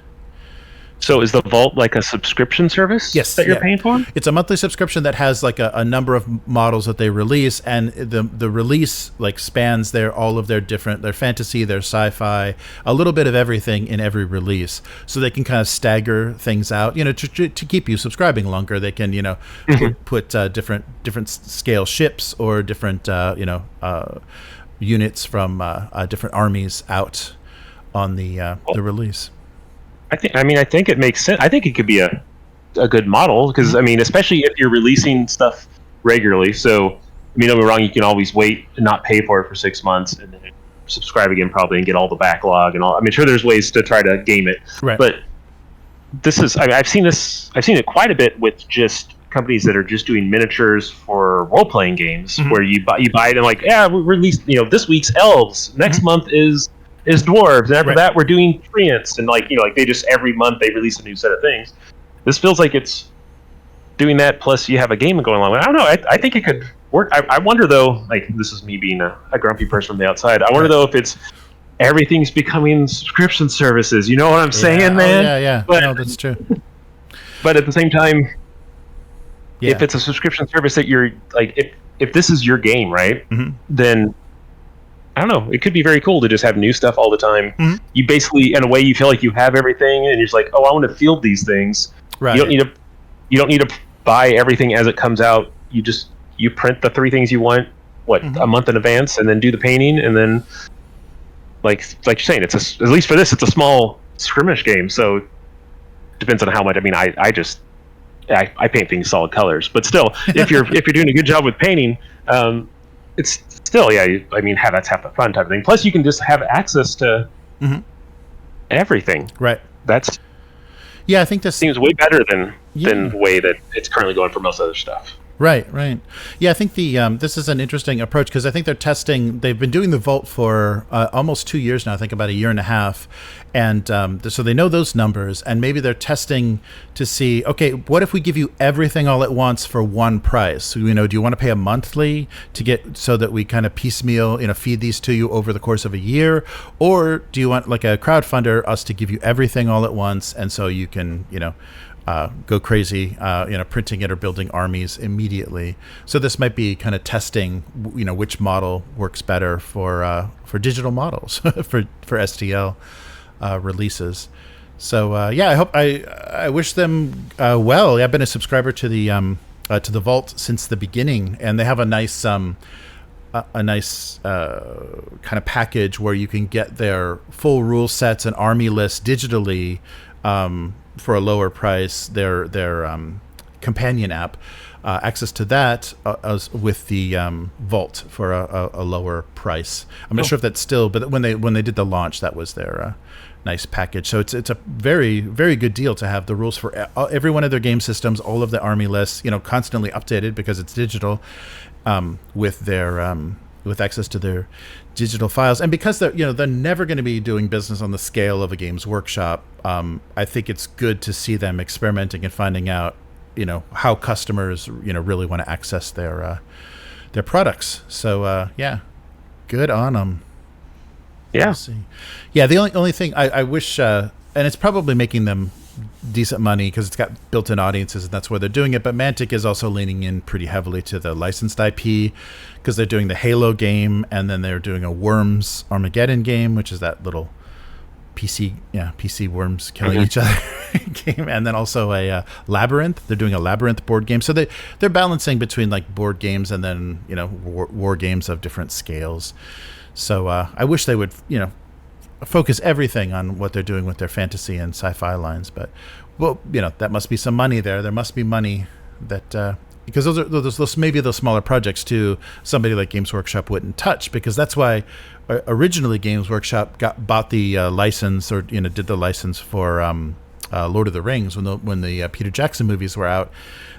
[SPEAKER 2] So is the Vault like a subscription service?
[SPEAKER 1] Yes,
[SPEAKER 2] that you're paying for?
[SPEAKER 1] It's a monthly subscription that has like a number of models that they release, and the release like spans all of their fantasy, their sci-fi, a little bit of everything in every release. So they can kind of stagger things out, to keep you subscribing longer. They can put different scale ships or different units from different armies out on the release.
[SPEAKER 2] I think it makes sense. I think it could be a good model because especially if you're releasing stuff regularly. So don't get me wrong, you can always wait and not pay for it for 6 months and then subscribe again probably and get all the backlog and all. Sure, there's ways to try to game it,
[SPEAKER 1] right?
[SPEAKER 2] But this is I've seen it quite a bit with just companies that are just doing miniatures for role-playing games, where you buy it and we released this week's elves, next month is dwarves, and after that we're doing treants, and they just every month they release a new set of things. This feels like it's doing that plus you have a game going along. I don't know. I think it could work. I wonder though, this is me being a grumpy person from the outside. I wonder though if it's everything's becoming subscription services. You know what I'm saying, man?
[SPEAKER 1] Yeah.
[SPEAKER 2] But,
[SPEAKER 1] no, that's true.
[SPEAKER 2] But at the same time, if it's a subscription service that you're if this is your game, right? Then I don't know. It could be very cool to just have new stuff all the time. You basically, in a way, you feel like you have everything, and you're just like, oh, I want to field these things.
[SPEAKER 1] Right.
[SPEAKER 2] You don't need to buy everything as it comes out. You print the 3 things you want, a month in advance, and then do the painting, and then like you're saying, at least for this, it's a small skirmish game, so it depends on how much. I paint things solid colors, but still, if you're doing a good job with painting, it's still, that's half the fun type of thing. Plus, you can just have access to everything.
[SPEAKER 1] Right.
[SPEAKER 2] That's
[SPEAKER 1] I think this
[SPEAKER 2] seems way better than the way that it's currently going for most other stuff.
[SPEAKER 1] Right. Yeah, I think this is an interesting approach because I think they've been doing the Vault for almost 2 years now, I think about a year and a half. And so they know those numbers, and maybe they're testing to see, okay, what if we give you everything all at once for one price? So, do you want to pay a monthly to get so that we kind of piecemeal, feed these to you over the course of a year? Or do you want like a crowdfunder, us to give you everything all at once, and so you can, go crazy, printing it or building armies immediately. So this might be kind of testing, which model works better for digital models for STL releases. So I wish them well. I've been a subscriber to the Vault since the beginning, and they have a nice kind of package where you can get their full rule sets and army lists digitally for a lower price. Their companion app, access to that as with the Vault for a lower price. I'm not sure if that's still, but when they did the launch, that was their nice package. So it's a very, very good deal to have the rules for every one of their game systems, all of the army lists, constantly updated because it's digital, with their with access to their digital files, and because they're never going to be doing business on the scale of a Games Workshop. I think it's good to see them experimenting and finding out how customers really want to access their products. So good on them.
[SPEAKER 2] Yeah.
[SPEAKER 1] We'll see. Yeah, the only thing I wish, and it's probably making them decent money because it's got built-in audiences and that's where they're doing it, but Mantic is also leaning in pretty heavily to the licensed IP because they're doing the Halo game, and then they're doing a Worms Armageddon game, which is that little PC worms killing each other game, and then also a Labyrinth. They're doing a Labyrinth board game, so they're balancing between like board games and then war games of different scales. So I wish they would focus everything on what they're doing with their fantasy and sci-fi lines, but that must be some money there. There must be money that because those maybe those smaller projects too, somebody like Games Workshop wouldn't touch, because that's why originally Games Workshop bought the license, or did the license for Lord of the Rings when the Peter Jackson movies were out.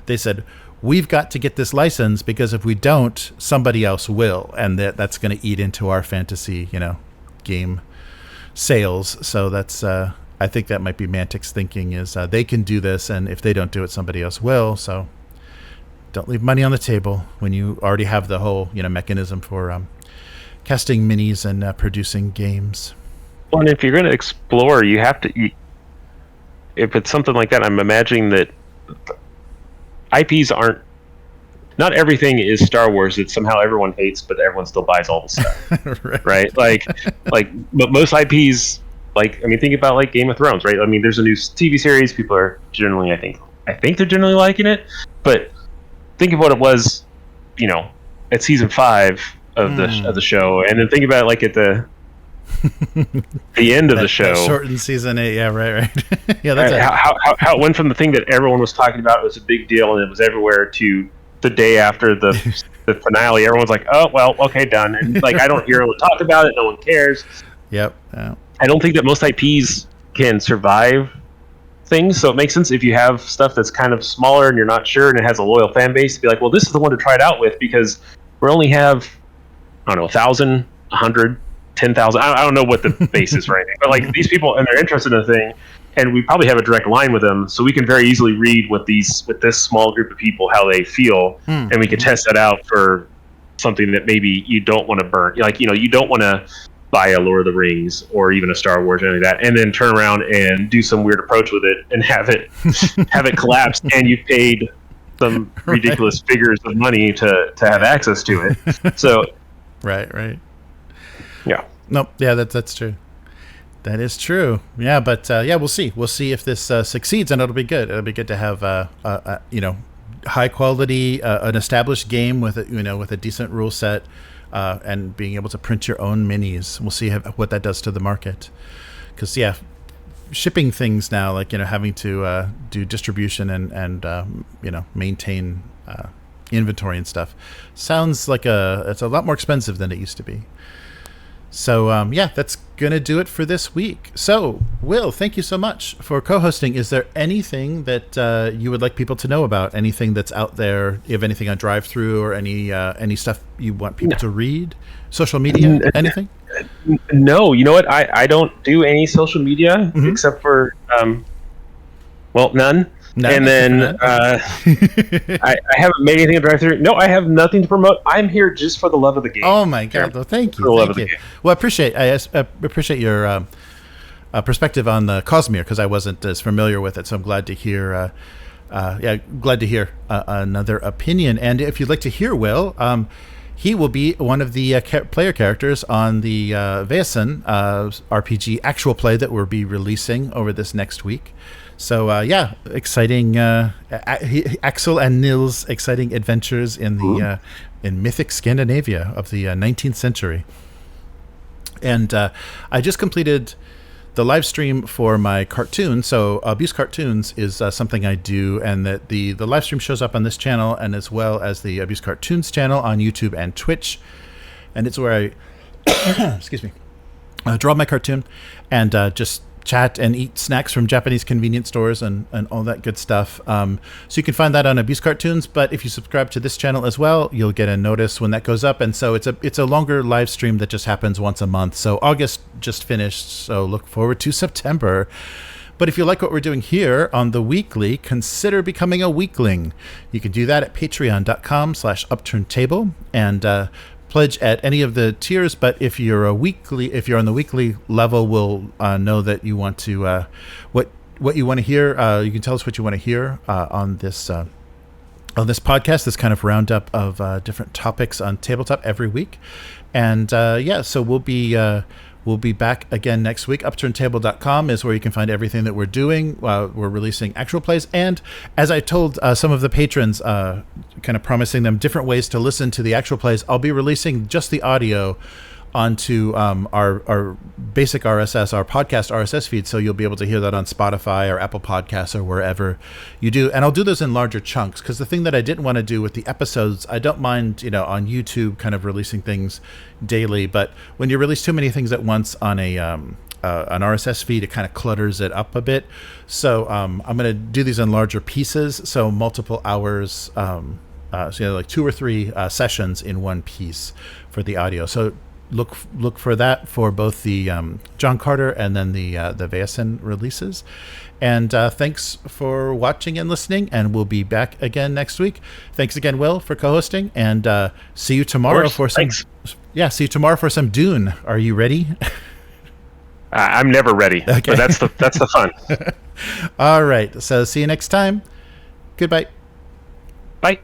[SPEAKER 1] They said, we've got to get this license because if we don't, somebody else will, and that's going to eat into our fantasy game sales. So that's I think that might be Mantic's thinking, is they can do this, and if they don't do it, somebody else will. So don't leave money on the table when you already have the whole mechanism for casting minis and producing games.
[SPEAKER 2] Well, and if you're going to explore, you have to. If it's something like that, I'm imagining that IPs aren't. Not everything is Star Wars that somehow everyone hates, but everyone still buys all the stuff, right? But most IPs, think about like Game of Thrones, right? I mean, there's a new TV series. People are generally, I think they're generally liking it. But think of what it was, at season 5 of the show, and then think about it like at the end of the show,
[SPEAKER 1] shortened season 8. Yeah, right. Yeah,
[SPEAKER 2] that's how it went from the thing that everyone was talking about, it was a big deal and it was everywhere, to the day after the finale, everyone's like, oh well, okay, done. And I don't hear anyone talk about it. No one cares.
[SPEAKER 1] Yep.
[SPEAKER 2] I don't think that most IPs can survive things, so it makes sense if you have stuff that's kind of smaller and you're not sure and it has a loyal fan base to be like, well, this is the one to try it out with, because we only have 1,000, 100, 10,000. I don't know what the base is for anything, but these people, and they're interested in a thing, and we probably have a direct line with them, so we can very easily read with this small group of people how they feel, and we can test that out for something that maybe you don't want to burn. You don't want to buy a Lord of the Rings or even a Star Wars or anything like that, and then turn around and do some weird approach with it and have it collapse, and you've paid some ridiculous figures of money to have access to it. So,
[SPEAKER 1] right.
[SPEAKER 2] Yeah.
[SPEAKER 1] Nope. Yeah, that's true. That is true. Yeah, but we'll see. We'll see if this succeeds, and it'll be good. It'll be good to have high quality, an established game with a decent rule set, and being able to print your own minis. We'll see what that does to the market. Because shipping things now, having to do distribution and maintain inventory and stuff, sounds like it's a lot more expensive than it used to be. So, that's going to do it for this week. So, Will, thank you so much for co-hosting. Is there anything that you would like people to know about? Anything that's out there? You have anything on drive-through, or any stuff you want people to read? Social media? Anything?
[SPEAKER 2] No. You know what? I don't do any social media except for, none. And then I haven't made anything to drive through. No, I have nothing to promote. I'm here just for the love of the game.
[SPEAKER 1] Oh my God! Well, thank you. Well, I appreciate your perspective on the Cosmere, because I wasn't as familiar with it. So I'm glad to hear. Glad to hear another opinion. And if you'd like to hear Will, he will be one of the player characters on the Vaesen RPG actual play that we'll be releasing over this next week. So exciting Axel and Nils' exciting adventures in the in mythic Scandinavia of the 19th century. And I just completed the live stream for my cartoon. So Abuse Cartoons is something I do, and that the live stream shows up on this channel, and as well as the Abuse Cartoons channel on YouTube and Twitch. And it's where I, excuse me, draw my cartoon and just chat and eat snacks from Japanese convenience stores and all that good stuff. So you can find that on Abuse Cartoons, but if you subscribe to this channel as well, you'll get a notice when that goes up. And so it's a longer live stream that just happens once a month. So August just finished, so look forward to September. But if you like what we're doing here on the weekly, consider becoming a weekling. You can do that at patreon.com/upturntable and pledge at any of the tiers, but if you're on the weekly level, we'll know that you want to what you want to hear. You can tell us what you want to hear on this podcast, this kind of roundup of different topics on tabletop every week. And so we'll be back again next week. Upturntable.com is where you can find everything that we're doing. We're releasing actual plays. And as I told some of the patrons, kind of promising them different ways to listen to the actual plays, I'll be releasing just the audio onto our basic RSS, our podcast RSS feed. So you'll be able to hear that on Spotify or Apple Podcasts or wherever you do. And I'll do those in larger chunks, because the thing that I didn't want to do with the episodes, I don't mind, on YouTube kind of releasing things daily. But when you release too many things at once on an RSS feed, it kind of clutters it up a bit. So I'm going to do these in larger pieces, so multiple hours, like 2 or 3 sessions in one piece for the audio. So look for that for both the John Carter and then the Vaesen releases. And thanks for watching and listening, and we'll be back again next week. Thanks again, Will, for co-hosting, and see you tomorrow for some. Thanks. Yeah, see you tomorrow for some Dune. Are you ready?
[SPEAKER 2] I'm never ready, okay. But that's the fun.
[SPEAKER 1] All right, so see you next time. Goodbye.
[SPEAKER 2] Bye.